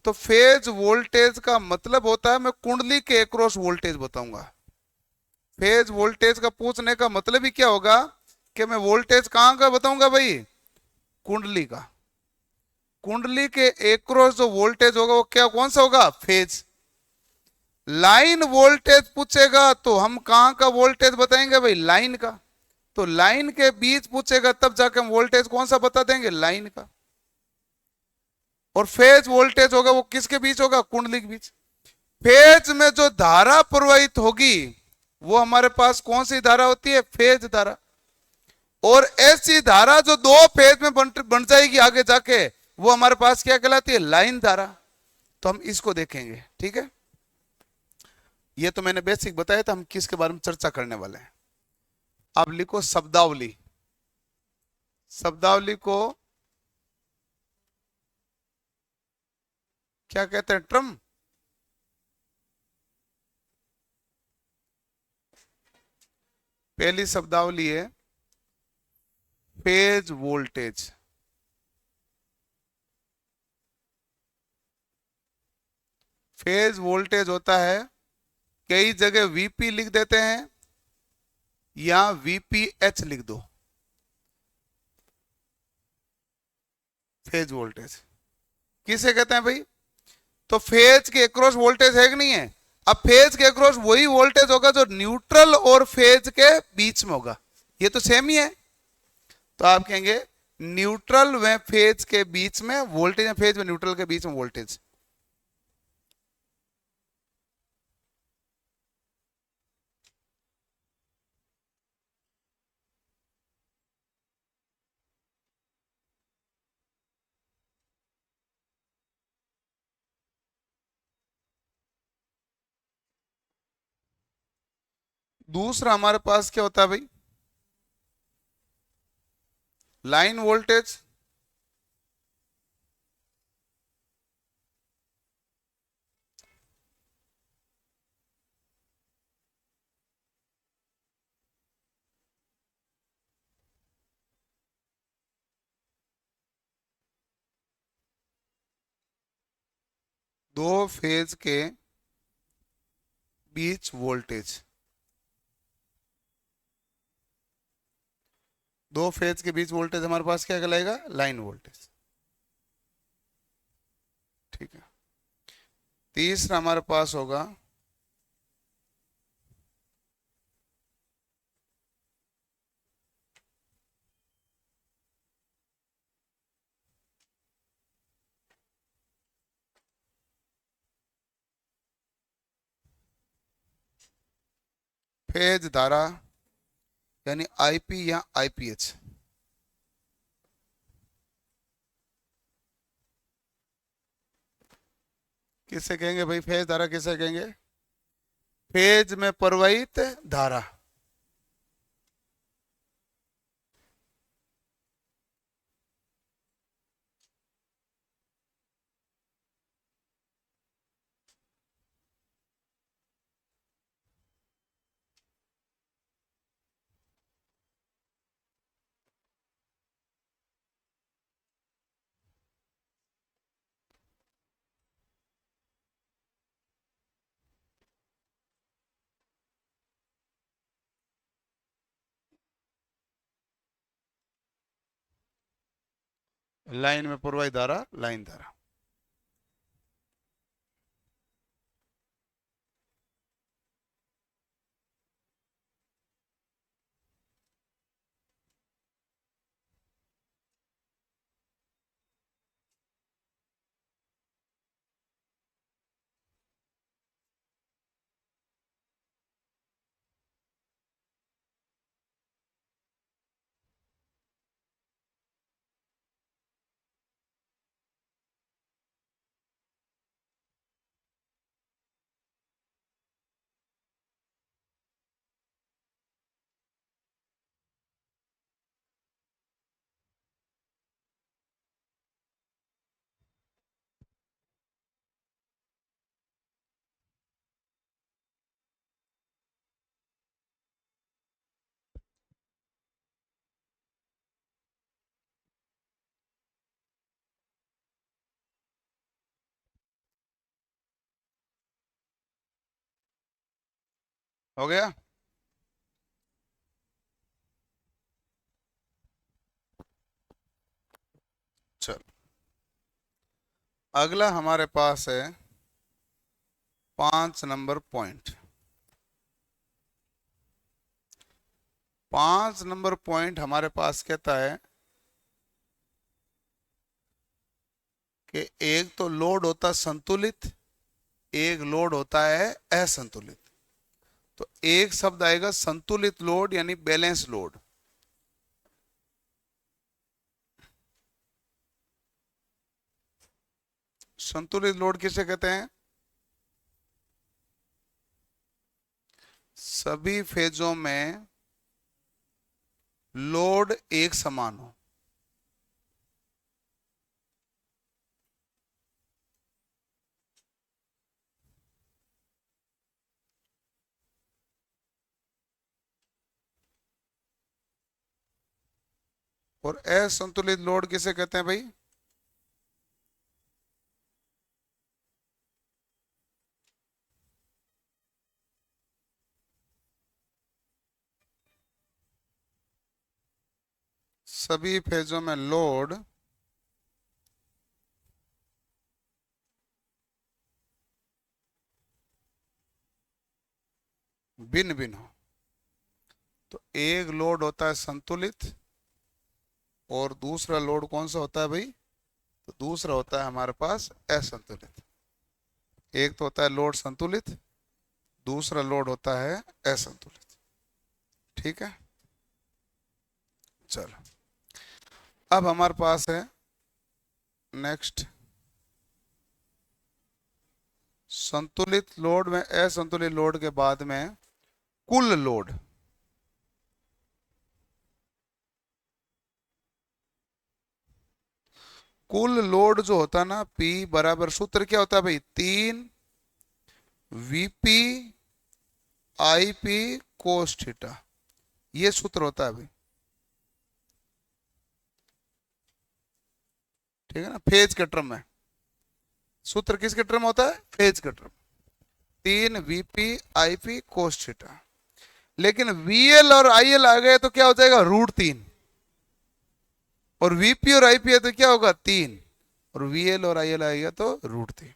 तो फेज वोल्टेज का मतलब होता है मैं कुंडली के अक्रॉस वोल्टेज बताऊंगा। फेज वोल्टेज का पूछने का मतलब ही क्या होगा कि मैं वोल्टेज कहां का बताऊंगा भाई? कुंडली का। कुंडली के एक्रॉस जो वोल्टेज होगा वो क्या, कौन सा होगा? फेज। लाइन वोल्टेज पूछेगा तो हम कहां का वोल्टेज बताएंगे भाई? लाइन का। तो लाइन के बीच पूछेगा तब जाके हम वोल्टेज कौन सा बता देंगे? लाइन का। और फेज वोल्टेज होगा वो किसके बीच होगा? कुंडली के बीच। फेज में जो धारा प्रवाहित होगी वो हमारे पास कौन सी धारा होती है? फेज धारा। और ऐसी धारा जो दो फेज में बन जाएगी आगे जाके, वो हमारे पास क्या कहलाती है? लाइन धारा। तो हम इसको देखेंगे, ठीक है। ये तो मैंने बेसिक बताया था, हम किसके बारे में चर्चा करने वाले हैं। अब लिखो शब्दावली। शब्दावली को क्या कहते हैं? ट्रम। पहली शब्दावली है फेज वोल्टेज। फेज वोल्टेज होता है, कई जगह वीपी लिख देते हैं या वीपीएच लिख दो। फेज वोल्टेज किसे कहते हैं भाई? तो फेज के अक्रॉस वोल्टेज है कि नहीं है? अब फेज के अक्रॉस वही वोल्टेज होगा जो न्यूट्रल और फेज के बीच में होगा। ये तो सेम ही है। तो आप कहेंगे न्यूट्रल व फेज के बीच में वोल्टेज, फेज व न्यूट्रल के बीच में वोल्टेज। दूसरा हमारे पास क्या होता है भाई? Line voltage. दो फेज के बीच वोल्टेज। दो फेज के बीच वोल्टेज हमारे पास क्या कहलाएगा? Line voltage. ठीक है। तीसरा हमारे पास होगा फेज धारा, यानी आईपी या आईपीएच। किसे कहेंगे भाई? फेज धारा किसे कहेंगे? फेज में प्रवाहित धारा। लाइन में प्रवाही धारा, लाइन धारा। हो गया। चल, अगला हमारे पास है 5 नंबर पॉइंट। 5 नंबर पॉइंट हमारे पास कहता है कि एक तो लोड होता है संतुलित, एक लोड होता है असंतुलित। तो एक शब्द आएगा संतुलित लोड यानी बैलेंस लोड। संतुलित लोड किसे कहते हैं? सभी फेजों में लोड एक समान हो। और असंतुलित लोड किसे कहते हैं भाई? सभी फेजों में लोड भिन्न भिन्न हो। तो एक लोड होता है संतुलित और दूसरा लोड कौन सा होता है भाई? तो दूसरा होता है हमारे पास असंतुलित। एक तो होता है लोड संतुलित, दूसरा लोड होता है असंतुलित। ठीक है, चलो अब हमारे पास है नेक्स्ट, संतुलित लोड में असंतुलित लोड के बाद में कुल लोड। कुल लोड जो होता है ना, P बराबर, सूत्र क्या होता है भाई? 3 VP IP कोस थीटा, ये सूत्र होता है भाई। ठीक है ना, फेज के टर्म में। सूत्र किसके टर्म होता है? फेज के term. 3 VP IP cos theta. लेकिन VL और IL आ गए तो क्या हो जाएगा? √3। और VP और IP है तो क्या होगा? 3। और VL और IL आएगा तो √3।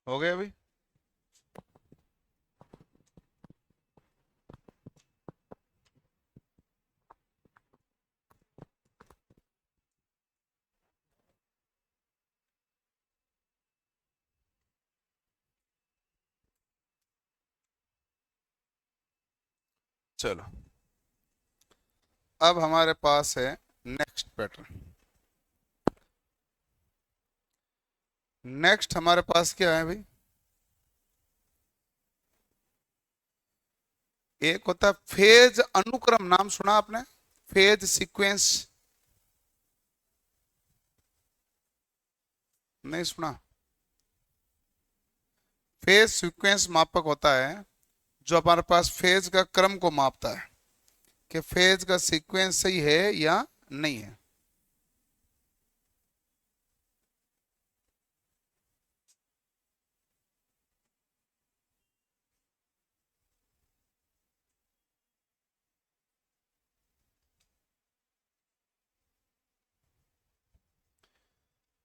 हो गया भाई। चलो अब हमारे पास है नेक्स्ट पैटर्न। नेक्स्ट हमारे पास क्या है भाई? एक होता है फेज अनुक्रम, नाम सुना आपने? फेज सीक्वेंस नहीं सुना? फेज सीक्वेंस मापक होता है जो हमारे पास फेज का क्रम को मापता है कि फेज का सीक्वेंस सही है या नहीं है।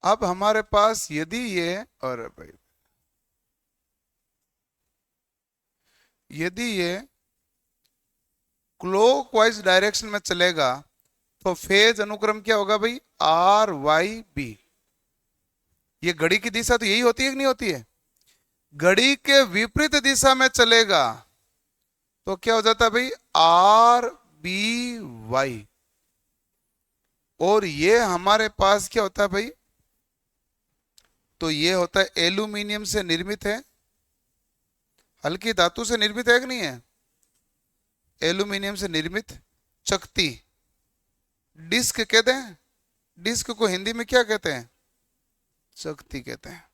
अब हमारे पास यदि ये, और भाई यदि ये क्लॉकवाइज डायरेक्शन में चलेगा तो फेज अनुक्रम क्या होगा भाई? R Y B. ये घड़ी की दिशा तो यही होती है कि नहीं होती है? घड़ी के विपरीत दिशा में चलेगा तो क्या हो जाता है भाई? R B Y. और ये हमारे पास क्या होता है भाई? तो ये होता है एल्यूमिनियम से निर्मित है, हल्की धातु से निर्मित है कि नहीं है? एल्यूमिनियम से निर्मित चकती, डिस्क कहते हैं। डिस्क को हिंदी में क्या कहते हैं? चकती कहते हैं।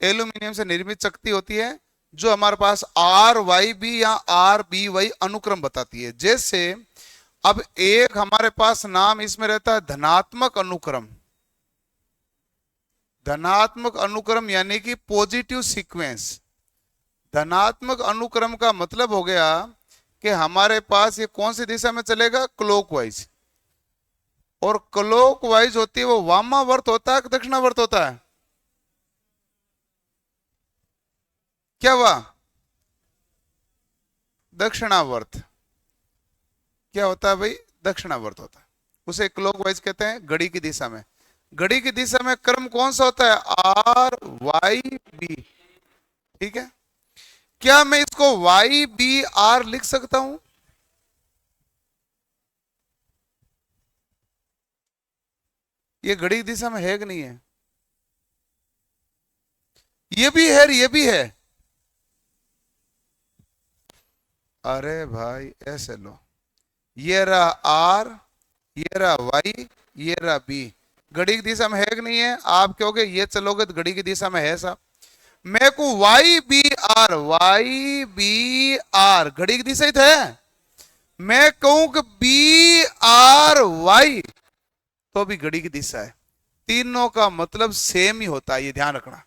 एल्यूमिनियम से निर्मित चकती होती है जो हमारे पास आर वाई बी या आर बी वाई अनुक्रम बताती है। जैसे अब एक हमारे पास नाम इसमें रहता है धनात्मक अनुक्रम। धनात्मक अनुक्रम यानी कि पॉजिटिव सीक्वेंस। धनात्मक अनुक्रम का मतलब हो गया कि हमारे पास ये कौन सी दिशा में चलेगा? क्लॉकवाइज। और क्लॉकवाइज होती है वो वामावर्त होता है कि दक्षिणावर्त होता है? क्या हुआ? दक्षिणावर्त। क्या होता है भाई? दक्षिणावर्त होता है। उसे क्लॉकवाइज कहते हैं, घड़ी की दिशा में। घड़ी की दिशा में क्रम कौन सा होता है? R Y B. ठीक है, क्या मैं इसको वाई बी आर लिख सकता हूं? ये घड़ी की दिशा में है कि नहीं है? ये भी है, ये भी है। अरे भाई ऐसे लो, ये रहा आर, ये रहा वाई, ये रहा बी। घड़ी की दिशा में है कि नहीं है? आप कहोगे ये चलोगे तो घड़ी की दिशा में है साहब। मैं को Y B R, Y B R घड़ी की दिशा ही तो है। मैं कहूं कि बी आर वाई तो भी घड़ी की दिशा है। तीनों का मतलब सेम ही होता है, ये ध्यान रखना,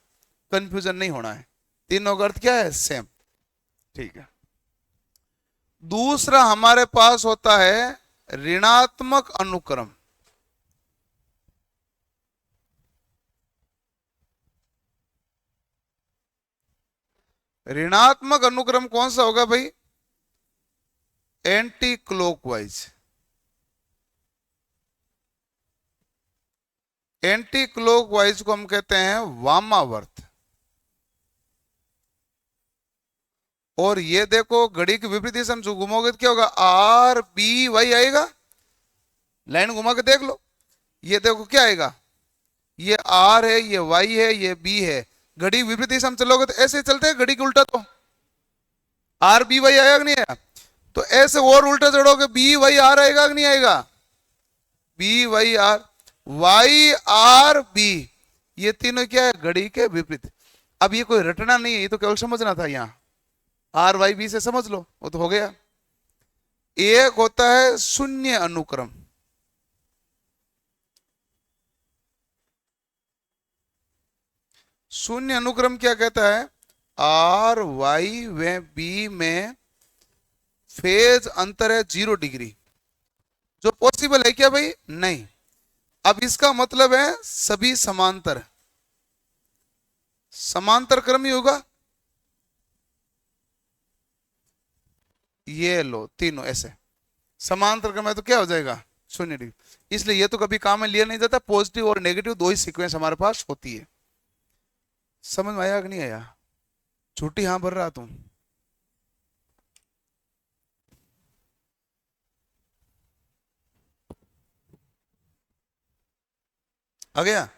कंफ्यूजन नहीं होना है। तीनों का अर्थ क्या है? सेम। ठीक है। दूसरा हमारे पास होता है ऋणात्मक अनुक्रम। ऋणात्मक अनुक्रम कौन सा होगा भाई? Anti clockwise. एंटी क्लॉकवाइज को हम कहते हैं वामावर्त। और ये देखो घड़ी की विपरीत दिशा में जो घुमाओगे तो क्या होगा? आर बी वाई आएगा। लाइन घुमा के देख लो, ये देखो क्या आएगा? ये आर है, ये वाई है, ये बी है। घड़ी विपरीत दिशा में चलोगे तो ऐसे चलते हैं, घड़ी के उल्टा तो आर बी वाई आएगा कि नहीं आएगा? तो ऐसे और उल्टा चढ़ोगे बी वाई आर आएगा कि नहीं आएगा? B Y R, Y R B, ये तीनों क्या है? घड़ी के विपरीत। अब ये कोई रटना नहीं है, ये तो केवल समझना था। यहां आर वाई बी से समझ लो, वो तो हो गया। एक होता है शून्य अनुक्रम। शून्य अनुक्रम क्या कहता है? आर वाई व बी में फेज अंतर है 0 डिग्री। जो पॉसिबल है क्या भाई? नहीं। अब इसका मतलब है सभी समांतर, समांतर क्रम ही होगा। ये लो तीनों ऐसे समांतर क्रम है तो क्या हो जाएगा? 0 डिग्री। इसलिए ये तो कभी काम में लिया नहीं जाता। पॉजिटिव और नेगेटिव दो ही सीक्वेंस हमारे पास होती है। समझ में आया कि नहीं आया? छुट्टी हाँ भर रहा तुम? आ गया?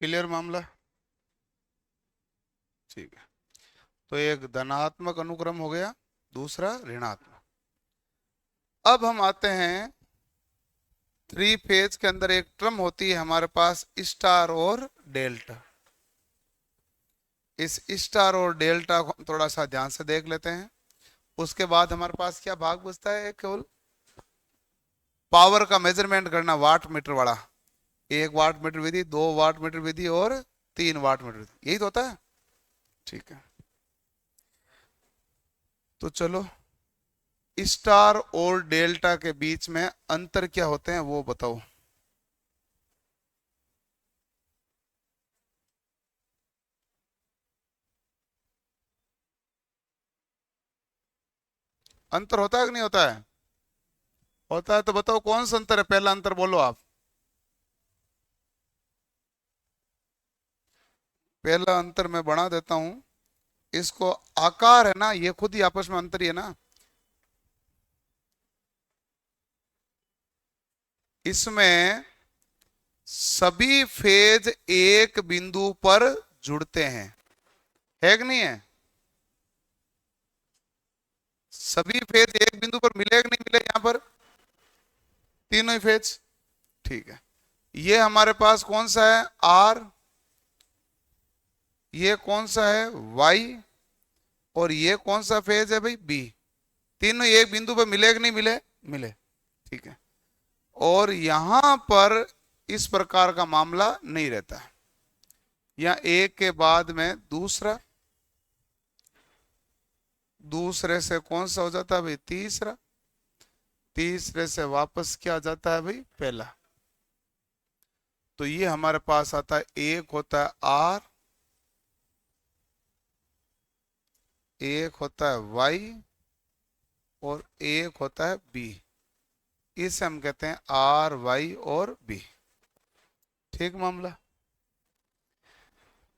क्लियर मामला? ठीक है। तो एक धनात्मक अनुक्रम हो गया, दूसरा ऋणात्मक। अब हम आते हैं थ्री फेज के अंदर एक टर्म होती है हमारे पास स्टार और डेल्टा। इस स्टार और डेल्टा को हम थोड़ा सा ध्यान से देख लेते हैं। उसके बाद हमारे पास क्या भाग बचता है? केवल पावर का मेजरमेंट करना, वाट मीटर वाला। एक वाट मीटर विधि, दो वाट मीटर विधि और तीन वाट मीटर विधि, यही तो होता है। ठीक है, तो चलो स्टार और डेल्टा के बीच में अंतर क्या होते हैं वो बताओ। अंतर होता है कि नहीं होता है? होता है, तो बताओ कौन सा अंतर है? पहला अंतर बोलो आप। पहला अंतर मैं बना देता हूं इसको। आकार है ना, ये खुद ही आपस में अंतर ही है ना। इसमें सभी फेज एक बिंदु पर जुड़ते हैं, है कि नहीं है? सभी फेज एक बिंदु पर मिले कि नहीं मिले यहां पर? तीनों ही फेज। ठीक है, ये हमारे पास कौन सा है? आर। ये कौन सा है? वाई। और ये कौन सा फेज है भाई? बी। तीनों एक बिंदु पर मिले कि नहीं मिले? मिले। ठीक है, और यहां पर इस प्रकार का मामला नहीं रहता है। यहां एक के बाद में दूसरा, दूसरे से कौन सा हो जाता है भाई? तीसरा। तीसरे से वापस क्या आ जाता है भाई? पहला। तो ये हमारे पास आता है, एक होता है आर, एक होता है वाई और एक होता है बी। इसे हम कहते हैं आर वाई और बी। ठीक मामला।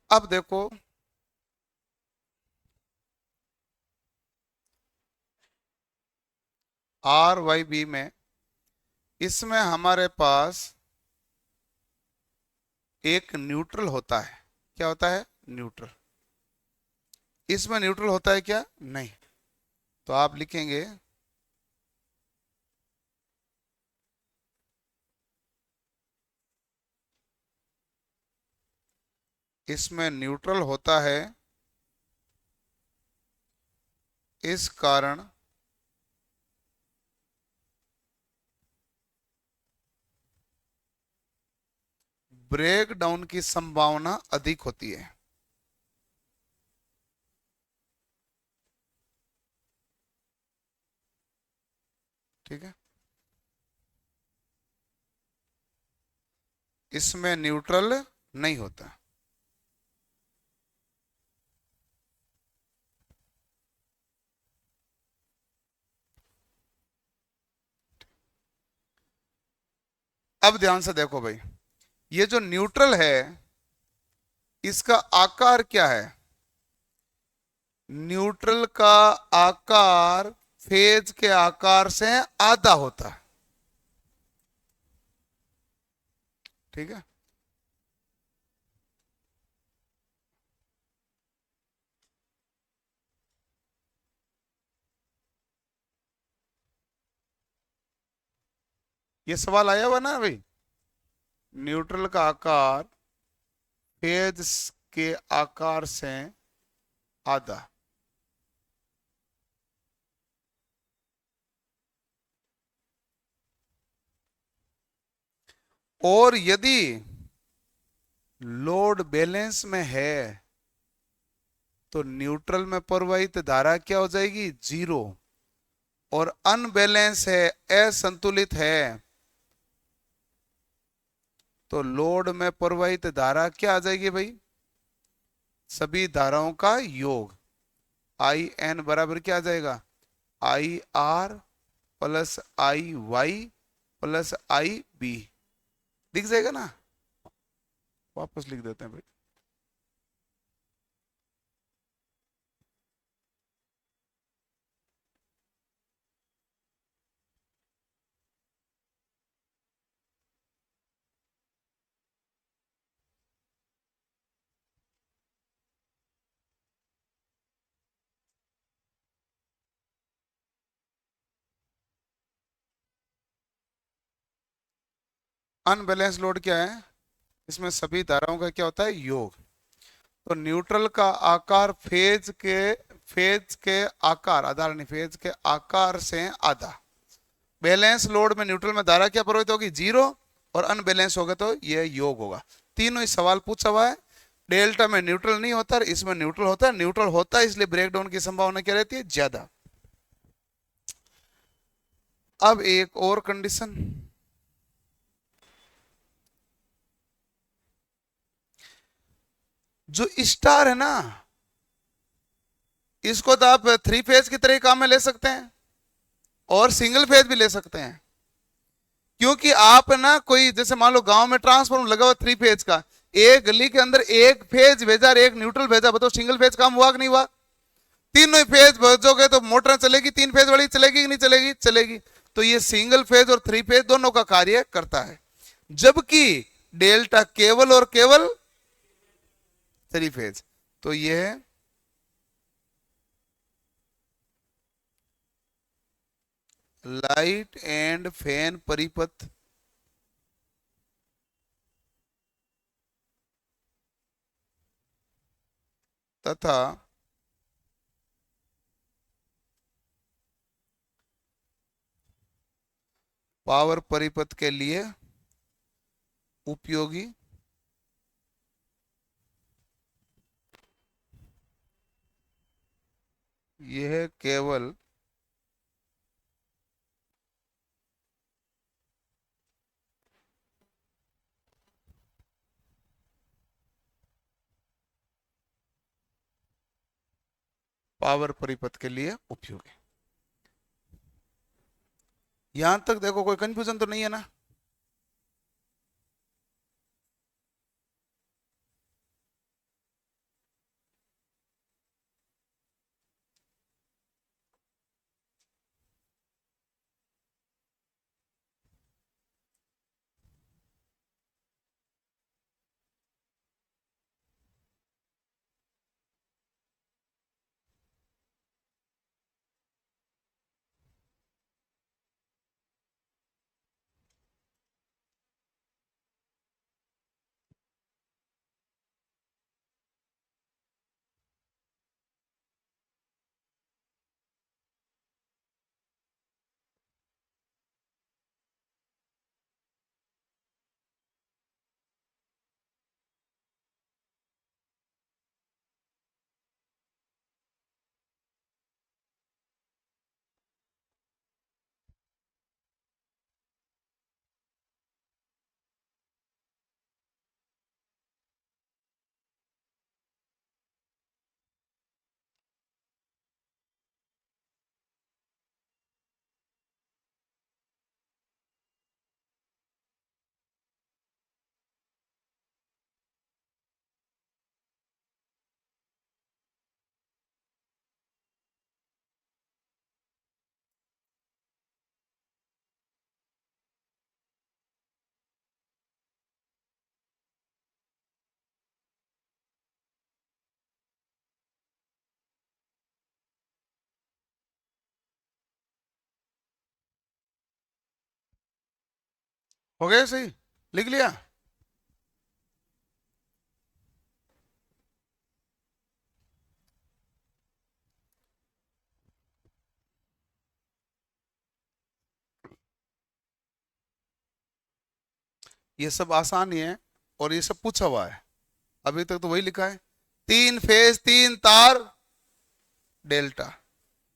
अब देखो, आर वाई बी में इसमें हमारे पास एक न्यूट्रल होता है। क्या होता है? न्यूट्रल। इसमें न्यूट्रल होता है क्या? नहीं। तो आप लिखेंगे इसमें न्यूट्रल होता है, इस कारण ब्रेक डाउन की संभावना अधिक होती है। ठीक है, इसमें न्यूट्रल नहीं होता। अब ध्यान से देखो भाई, ये जो न्यूट्रल है इसका आकार क्या है? न्यूट्रल का आकार फेज के आकार से आधा होता है। ठीक है, ये सवाल आया हुआ ना भाई। न्यूट्रल का आकार फेज के आकार से आधा। और यदि लोड बैलेंस में है तो न्यूट्रल में प्रवाहित धारा क्या हो जाएगी? जीरो। और अनबैलेंस है, असंतुलित है, तो लोड में प्रवाहित धारा क्या आ जाएगी भाई? सभी धाराओं का योग। आई एन बराबर क्या आ जाएगा? I R plus I Y plus I B. दिख जाएगा ना? वापस लिख देते हैं भाई। अनबैलेंस लोड क्या है? इसमें सभी धाराओं का क्या होता है? योग। तो न्यूट्रल का आकार फेज के आकार, आधार नहीं, फेज के आकार से आधा। बैलेंस लोड में न्यूट्रल में धारा क्या प्रवाहित होगी? जीरो। और अनबैलेंस होगा तो ये योग होगा। तीनों ही सवाल पूछा हुआ है। डेल्टा में न्यूट्रल नहीं होता, इसमें न्यूट्रल होता है। न्यूट्रल होता है इसलिए ब्रेकडाउन की संभावना क्या रहती है? ज्यादा। अब एक और कंडीशन, जो स्टार है ना, इसको तो आप थ्री फेज की तरह काम में ले सकते हैं और सिंगल फेज भी ले सकते हैं। क्योंकि आप ना कोई, जैसे मान लो गांव में ट्रांसफार्मर लगा हुआ थ्री फेज का, एक गली के अंदर एक फेज भेजा और एक न्यूट्रल भेजा, बताओ सिंगल फेज काम हुआ कि नहीं हुआ? तीनों ही फेज भेजोगे तो मोटर चलेगी, तीन फेज वाली चलेगी कि नहीं चलेगी? चलेगी। तो ये सिंगल फेज और थ्री फेज दोनों का कार्य करता है। जबकि डेल्टा केवल और केवल थ्री फेज। तो ये है लाइट एंड फैन परिपथ तथा पावर परिपथ के लिए उपयोगी यह केवल पावर परिपथ के लिए उपयोगी। यहां तक देखो कोई कंफ्यूजन तो नहीं है ना? हो गया सही? लिख लिया? ये सब आसान ही है और ये सब पूछा हुआ है। अभी तक तो वही लिखा है, तीन फेज तीन तार डेल्टा,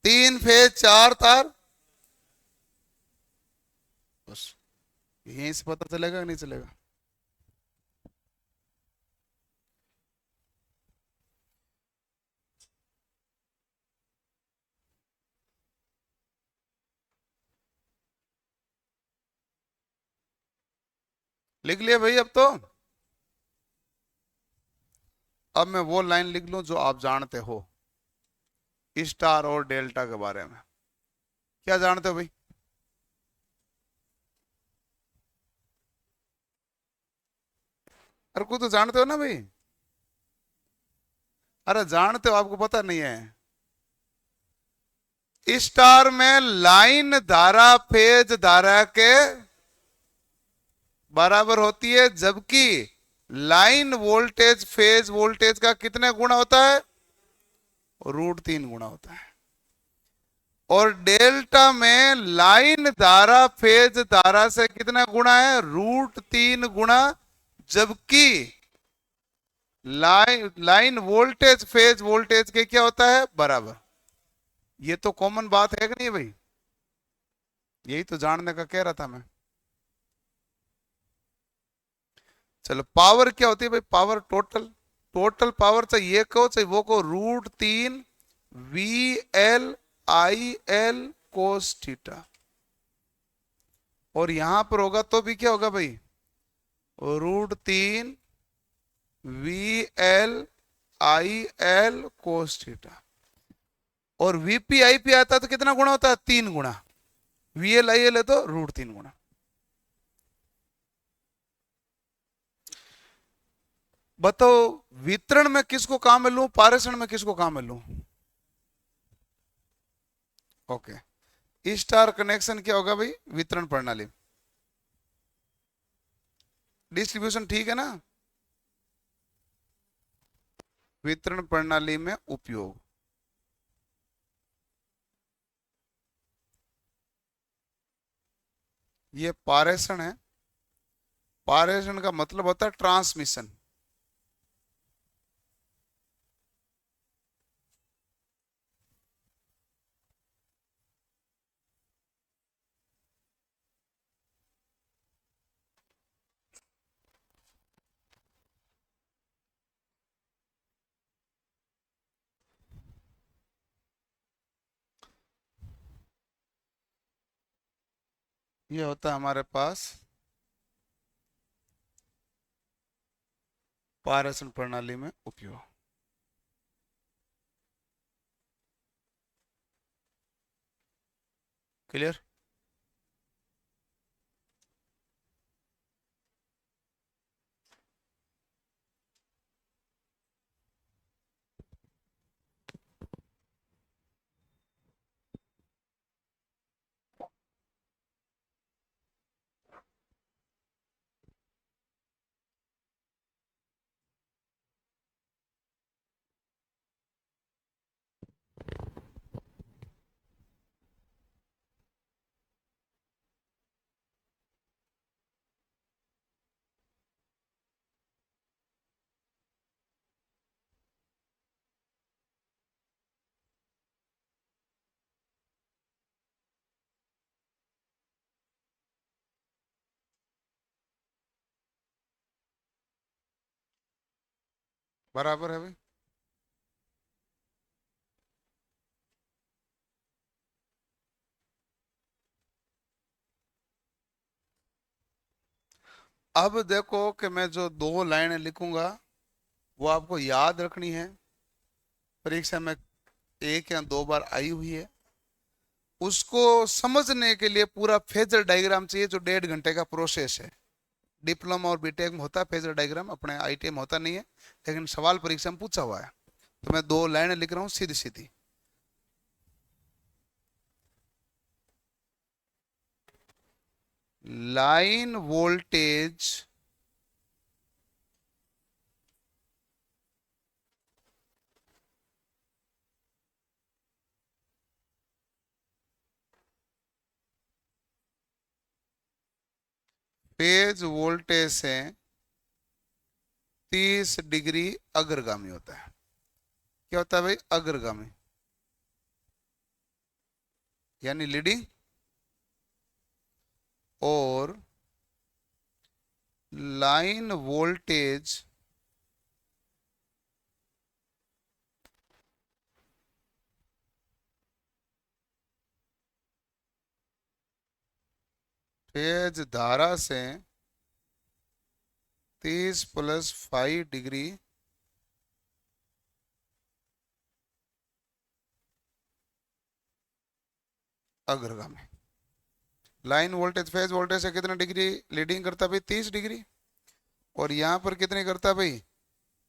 तीन फेज चार तार, बस यहीं से पता चलेगा कि नहीं चलेगा? लिख लिया भाई अब तो? अब मैं वो लाइन लिख लूं जो आप जानते हो स्टार और डेल्टा के बारे में। क्या जानते हो भाई? अरे कुछ तो जानते हो ना भाई? अरे जानते हो, आपको पता नहीं है? स्टार में लाइन धारा फेज धारा के बराबर होती है, जबकि लाइन वोल्टेज फेज वोल्टेज का कितने गुना होता है? √3 गुना होता है। और डेल्टा में लाइन धारा फेज धारा से कितना गुना है? √3 गुना। जबकि लाइन वोल्टेज फेज वोल्टेज के क्या होता है? बराबर। ये तो कॉमन बात है कि नहीं भाई? यही तो जानने का कह रहा था मैं। चलो, पावर क्या होती है भाई? पावर टोटल, टोटल पावर चाहे ये कहो चाहे वो कहो, √3 VL/IL cos थीटा। और यहां पर होगा तो भी क्या होगा भाई? √3 VL/IL cos थीटा। और VP/IP आता तो कितना गुना होता है? 3 गुना। VL/IL है तो √3 गुना। बताओ, वितरण में किसको काम में लूं, पारेषण में किसको काम में लूं? ओके, स्टार कनेक्शन क्या होगा भाई? वितरण प्रणाली। डिस्ट्रीब्यूशन ठीक है ना? वितरण प्रणाली में उपयोग। ये पारेषण है। पारेषण का मतलब होता है ट्रांसमिशन। ये होता है हमारे पास पारेषण प्रणाली में उपयोग। क्लियर? बराबर है भाई। अब देखो कि मैं जो 2 लाइनें लिखूंगा वो आपको याद रखनी है। परीक्षा में 1 या 2 बार आई हुई है। उसको समझने के लिए पूरा फेजर डायग्राम चाहिए, जो 1.5 घंटे का प्रोसेस है। डिप्लोमा और बीटेक में होता है फेजर डायग्राम, अपने आईटीआई में होता नहीं है, लेकिन सवाल परीक्षा में पूछा हुआ है। तो मैं 2 लाइनें लिख रहा हूँ सीधी सीधी। लाइन वोल्टेज फेज वोल्टेज से 30 डिग्री अग्रगामी होता है। क्या होता है भाई? अग्रगामी, यानी लीडिंग। और लाइन वोल्टेज फेज धारा से 30 + 5 डिग्री अग्रगामी। लाइन वोल्टेज फेज वोल्टेज से कितना डिग्री लीडिंग करता है भाई? 30 डिग्री। और यहां पर कितने करता है भाई?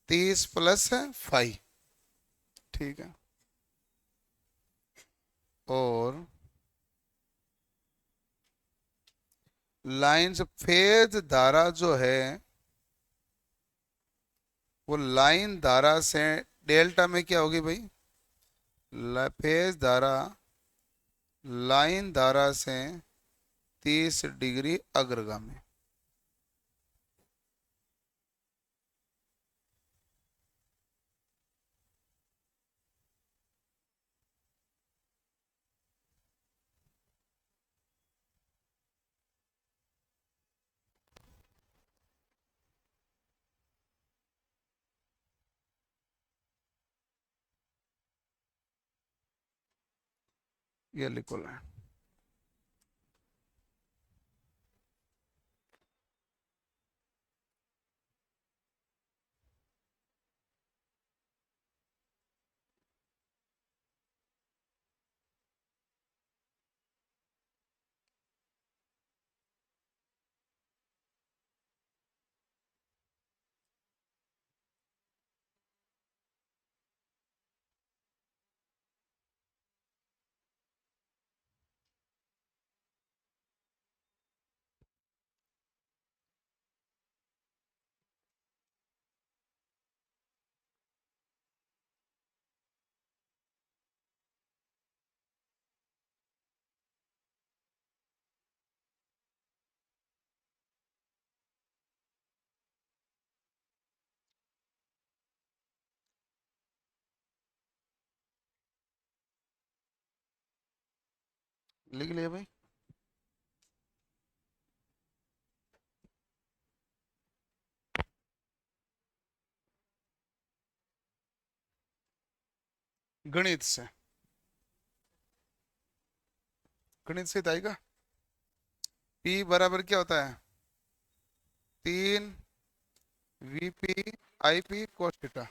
30 + 5। ठीक है। और लाइन से फेज धारा जो है वो लाइन धारा से डेल्टा में क्या होगी भाई? फेज धारा लाइन धारा से 30 डिग्री अग्रगामी। ये लिखो लाइन। लिख लिया भाई। गणित से, गणित से आएगा। P बराबर क्या होता है? 3 VP IP cos थीटा।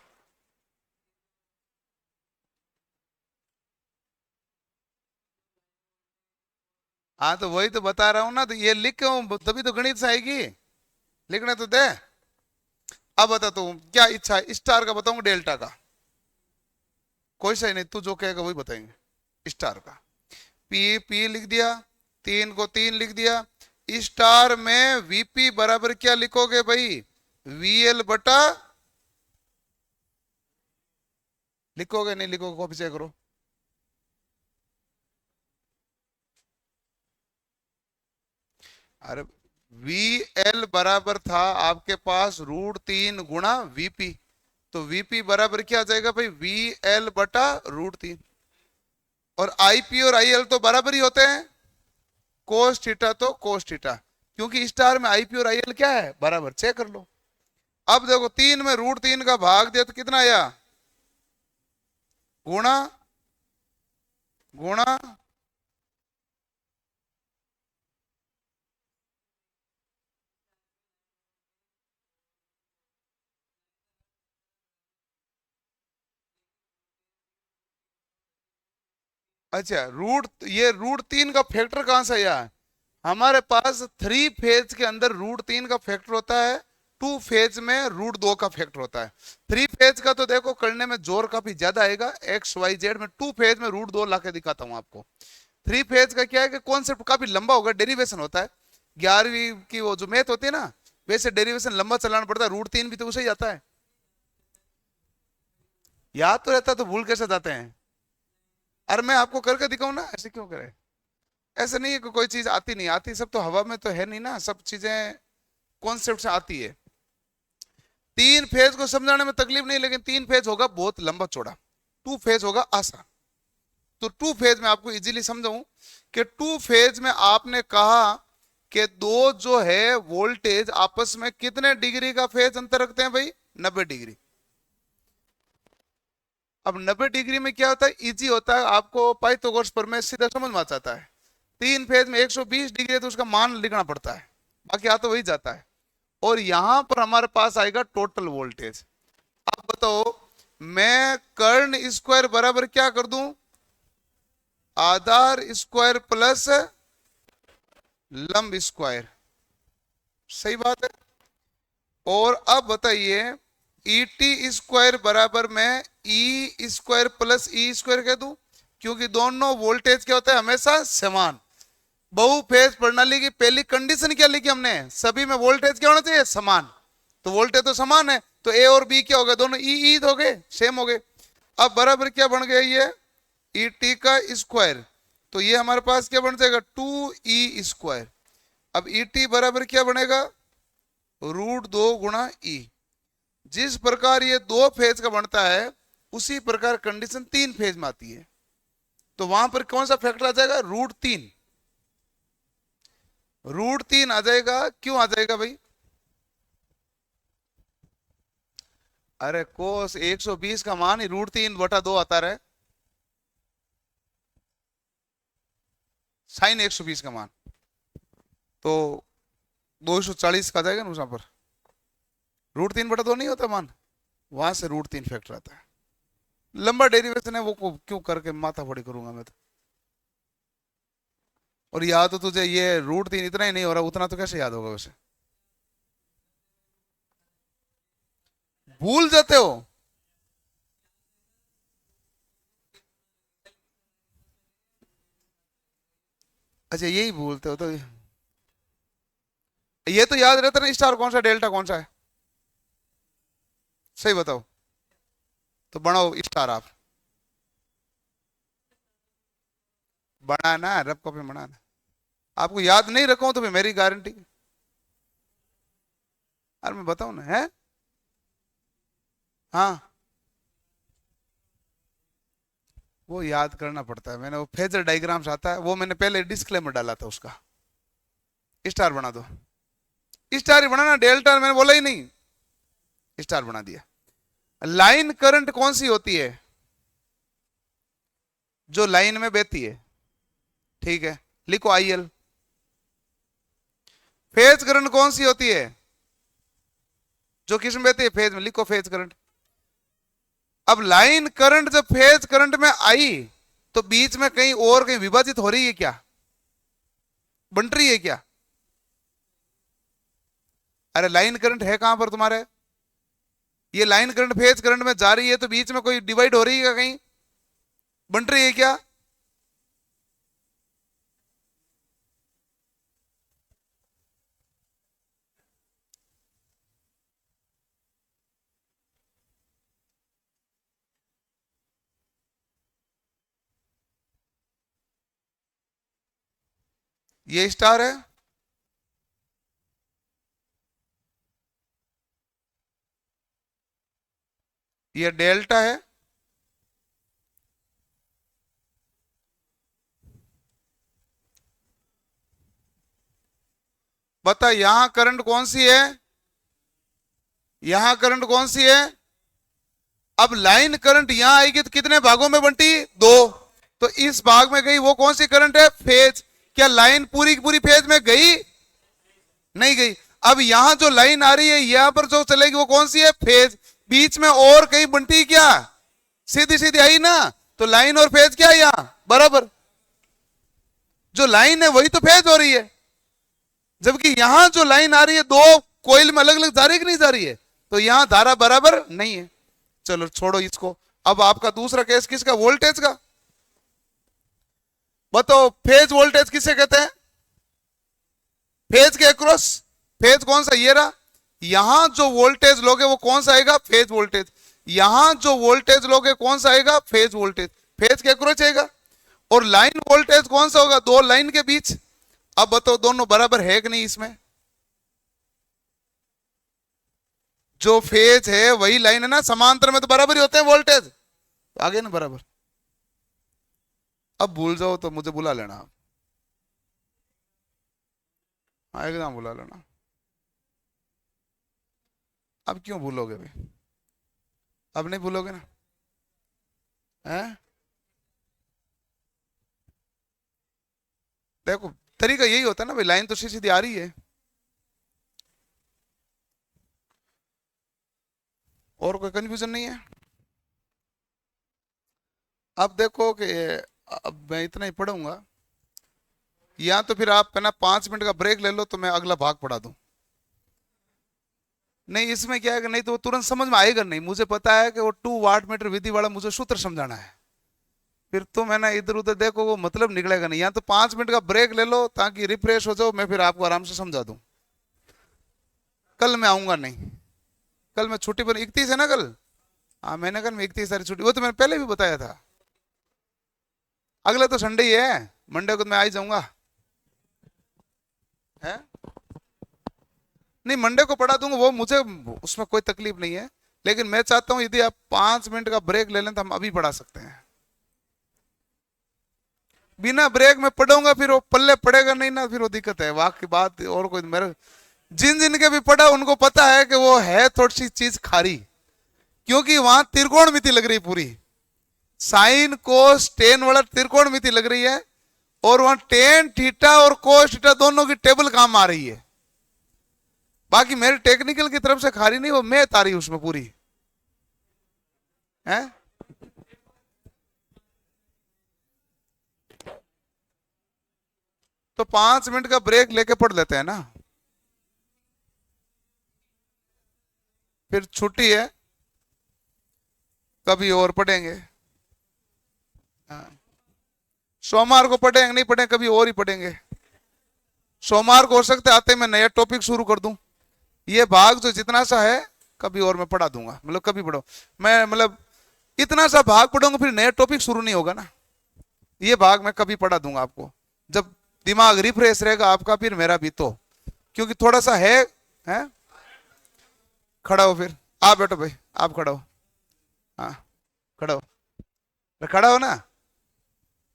हाँ तो वही तो बता रहा हूं ना, तो ये लिख के तभी तो गणित से आएगी। लिखने तो दे। अब बता तू क्या इच्छा है, स्टार का बताऊंगा डेल्टा का? कोई सही नहीं, तू जो कहेगा वही बताएंगे। स्टार का पी पी लिख दिया, 3 को 3 लिख दिया। स्टार में वीपी बराबर क्या लिखोगे भाई? वीएल बटा, लिखोगे नहीं लिखोगे कॉपी चेक करो। अरे वीएल बराबर था आपके पास √3 गुणा वीपी, तो वीपी बराबर क्या आ जाएगा भाई? वीएल बटा √3। और आईपी और आईएल तो बराबर ही होते हैं, कोस थीटा तो कोस थीटा, क्योंकि स्टार में आईपी और आईएल क्या है? बराबर। चेक कर लो। अब देखो 3 में √3 का भाग दिया तो कितना आया? गुणा गुणा, अच्छा ये √3 का फैक्टर कहां से आया? हमारे पास 3 फेज के अंदर √3 का फैक्टर होता है, 2 फेज में √2 का फैक्टर होता है। 3 फेज का तो देखो करने में जोर काफी ज्यादा आएगा, XYZ में। 2 फेज में √2 ला के दिखाता हूं आपको। 3 फेज का क्या है कि कॉन्सेप्ट काफी लंबा होगा, डेरिवेशन होता है। 11वीं की वो जो मैथ होती है ना, वैसे डेरिवेशन लंबा चलाना पड़ता है। √3 भी तो उसे ही आता है। याद तो रहता तो भूल कैसे जाते हैं? अरे मैं आपको करके दिखाऊं ना, ऐसे क्यों करे? ऐसे नहीं है कि कोई चीज आती नहीं आती, सब तो हवा में तो है नहीं ना, सब चीजें कॉन्सेप्ट से आती है। 3 फेज को समझाने में तकलीफ नहीं, लेकिन 3 फेज होगा बहुत लंबा चौड़ा, 2 फेज होगा आसान। तो 2 फेज में आपको इजीली समझाऊं कि 2 फेज में आपने कहा कि दो जो है वोल्टेज आपस में कितने डिग्री का फेज अंतर रखते हैं भाई? 90 डिग्री। अब 90 डिग्री में क्या होता है? इजी होता है, आपको पाइथागोरस प्रमेय सीधा समझ में आ जाता है। 3 फेज में 120 डिग्री है तो उसका मान लिखना पड़ता है, बाकी आ तो वही जाता है। और यहां पर हमारे पास आएगा टोटल वोल्टेज। अब बताओ, मैं कर्ण स्क्वायर बराबर क्या कर दूं? आधार स्क्वायर प्लस लंब स्क्वायर। सही बात है। और अब बताइए, ईटी स्क्वायर बराबर में E square plus E square कह दूं, क्योंकि दोनों वोल्टेज क्या होता है? हमेशा समान। बहु फेज प्रणाली की पहली कंडीशन क्या लिखी हमने, सभी में वोल्टेज क्या होना चाहिए, समान। तो वोल्टेज तो समान है, तो ए और बी क्या हो गए, दोनों ई हो गए, सेम हो गए। अब बराबर क्या बन गया, ये ई टी का स्क्वायर, तो ये हमारे पास क्या बन जाएगा, 2e²। अब ई टी बराबर क्या बनेगा, √2 × ई। जिस प्रकार ये 2 फेज का बनता है उसी प्रकार कंडीशन 3 फेज में आती है। तो वहां पर कौन सा फैक्टर आ जाएगा, √3। √3 आ जाएगा, क्यों आ जाएगा भाई, अरे कोस 120 का मान ही √3/2 आता रहे, साइन 120 का मान तो 240 का आ जाएगा ना वहां पर, √3/2 नहीं होता मान, वहां से √3 फैक्टर आता है। लंबा डेरिवेशन है वो क्यों करके माथा फोड़ी करूंगा मैं तो। और याद तो तुझे ये √3 इतना ही नहीं हो रहा, उतना तो कैसे याद होगा वैसे, भूल जाते हो। अच्छा यही भूलते हो, तो ये तो याद रहता ना, स्टार कौन सा डेल्टा कौन सा है, सही बताओ, तो बनाओ स्टार आप, बनाना रब कॉपी बनाना, आपको याद नहीं रखा तो फिर मेरी गारंटी। अरे मैं बताऊं ना, है हाँ, वो याद करना पड़ता है, मैंने वो फेजर डायग्राम्स आता है, वो मैंने पहले डिस्क्लेमर डाला था उसका, स्टार बना दो, स्टार ही बनाना, डेल्टा मैंने बोला ही नहीं, स्टार बना दिया। लाइन करंट कौन सी होती है, जो लाइन में बहती है, ठीक है, लिखो आईएल। फेज करंट कौन सी होती है, जो किस में बहती है, फेज में, लिखो फेज करंट। अब लाइन करंट जब फेज करंट में आई तो बीच में कहीं और कहीं विभाजित हो रही है क्या, बंट रही है क्या, अरे लाइन करंट है कहां पर तुम्हारे, ये लाइन करंट फेज करंट में जा रही है तो बीच में कोई डिवाइड हो रही है कहीं, बंट रही है क्या, ये स्टार है, ये डेल्टा है, बता यहां करंट कौन सी है, यहां करंट कौन सी है। अब लाइन करंट यहां आएगी तो कितने भागों में बंटी, 2, तो इस भाग में गई वो कौन सी करंट है, फेज। क्या लाइन पूरी की पूरी फेज में गई, नहीं गई। अब यहां जो लाइन आ रही है यहां पर जो चलेगी वो कौन सी है, फेज। बीच में और कहीं बंटी क्या, सीधी सीधी आई ना, तो लाइन और फेज क्या है यहां बराबर, जो लाइन है वही तो फेज हो रही है, जबकि यहां जो लाइन आ रही है दो कोयल में अलग अलग जा रही है कि नहीं जा रही है, तो यहां धारा बराबर नहीं है। चलो छोड़ो इसको, अब आपका दूसरा केस किसका, वोल्टेज का। बताओ फेज वोल्टेज किसे कहते हैं, फेज के अक्रॉस, फेज कौन सा, ये रहा, यहां जो वोल्टेज लोगे वो कौन सा आएगा, फेज वोल्टेज। यहां जो वोल्टेज लोगे कौन सा आएगा, फेज वोल्टेज, फेज के अक्रॉस आएगा। और लाइन वोल्टेज कौन सा होगा, दो लाइन के बीच। अब बताओ दोनों बराबर है कि नहीं, इसमें जो फेज है वही लाइन है ना, समांतर में तो बराबर ही होते हैं वोल्टेज, आगे ना बराबर। अब भूल जाओ तो मुझे बुला लेना आप, हाँ एकदम बुला लेना। अब क्यों भूलोगे भाई, अब नहीं भूलोगे ना, हैं। देखो तरीका यही होता है ना भाई, लाइन तो सीधी सीधी आ रही है, और कोई कंफ्यूजन नहीं है। अब देखो कि अब मैं इतना ही पढ़ूंगा, या तो फिर आप है ना 5 मिनट का ब्रेक ले लो तो मैं अगला भाग पढ़ा दूं। नहीं इसमें क्या है कि नहीं तो वो तुरंत समझ में आएगा नहीं, मुझे पता है कि वो 2 वाट मीटर विधि वाला मुझे सूत्र समझाना है, फिर तुम है ना इधर उधर देखो, वो मतलब निकलेगा नहीं। या तो 5 मिनट का ब्रेक ले लो ताकि रिफ्रेश हो जाओ, मैं फिर आपको आराम से समझा दूं। कल मैं आऊंगा नहीं, कल मैं छुट्टी पर, 31 है ना कल। हाँ मैंने कल, मैं 31 तारीख छुट्टी, वो तो मैंने पहले भी बताया था। अगला तो संडे ही है, मंडे को तो मैं आ ही जाऊंगा। है नहीं, मंडे को पढ़ा दूंगा, वो मुझे उसमें कोई तकलीफ नहीं है। लेकिन मैं चाहता हूं यदि आप 5 मिनट का ब्रेक ले लें तो हम अभी पढ़ा सकते हैं। बिना ब्रेक में पढ़ूंगा फिर वो पल्ले पड़ेगा नहीं ना, फिर वो दिक्कत है। वाक की बात और कोई, मेरे जिन जिन के भी पढ़ा उनको पता है कि वो है थोड़ी सी चीज खारी, क्योंकि वहां त्रिकोणमिति लग रही पूरी, साइन कोस टेन वाला त्रिकोणमिति लग रही है, और वहां टेन थीटा और कोस थीटा दोनों की टेबल काम आ रही है। बाकी मेरे टेक्निकल की तरफ से खारी नहीं, वो मैं तारी उसमें पूरी है। तो 5 मिनट का ब्रेक लेके पढ़ लेते हैं ना, फिर छुट्टी है, कभी और पढ़ेंगे। हाँ। सोमवार को पढ़ेंगे, नहीं पढ़ेंगे कभी और ही पढ़ेंगे। सोमवार को हो सकता है आते मैं नया टॉपिक शुरू कर दूं। ये भाग जो जितना सा है कभी और मैं पढ़ा दूंगा, मतलब कभी पढ़ो, मैं मतलब इतना सा भाग पढ़ूंगा, फिर नया टॉपिक शुरू नहीं होगा ना। ये भाग मैं कभी पढ़ा दूंगा आपको, जब दिमाग रिफ्रेश रहेगा आपका, फिर मेरा भी तो, क्योंकि थोड़ा सा है। खड़ा हो, फिर आप बैठो भाई, आप खड़ा हो। हाँ खड़ा हो, खड़ा हो ना।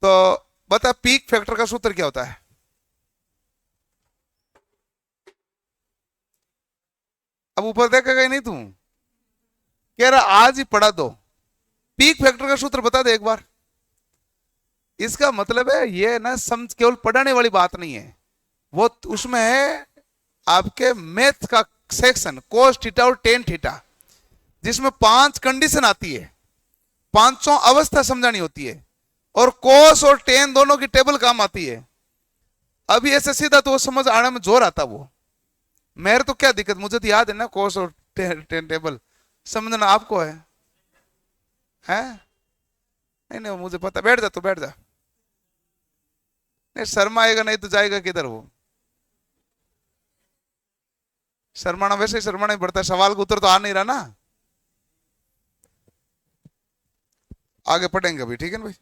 तो बता, पीक फैक्टर का सूत्र क्या होता है? अब ऊपर देखेगा ही नहीं तू, कह रहा आज ही पढ़ा दो। पीक फैक्टर का सूत्र बता दे एक बार। इसका मतलब है ये ना, समझ केवल पढ़ाने वाली बात नहीं है, वो उसमें है आपके मैथ का सेक्शन, कोस थीटा और टेन थीटा, जिसमें 5 कंडीशन आती है, 500 अवस्था समझानी होती है, और कोस और टेन दोनों की टेबल काम आती है। अभी ऐसे सीधा तो वो समझ आने में जोर आता वो, मेरे तो क्या दिक्कत, मुझे तो याद है ना कोस और टेन टेबल, समझना आपको है? नहीं नहीं मुझे पता, बैठ जा तो बैठ जा। नहीं शर्माएगा नहीं तो जाएगा किधर वो, शर्माना वैसे ही शर्माना ही पड़ता है, सवाल का उत्तर तो आ नहीं रहा ना। आगे पढ़ेंगे अभी, ठीक है ना भाई।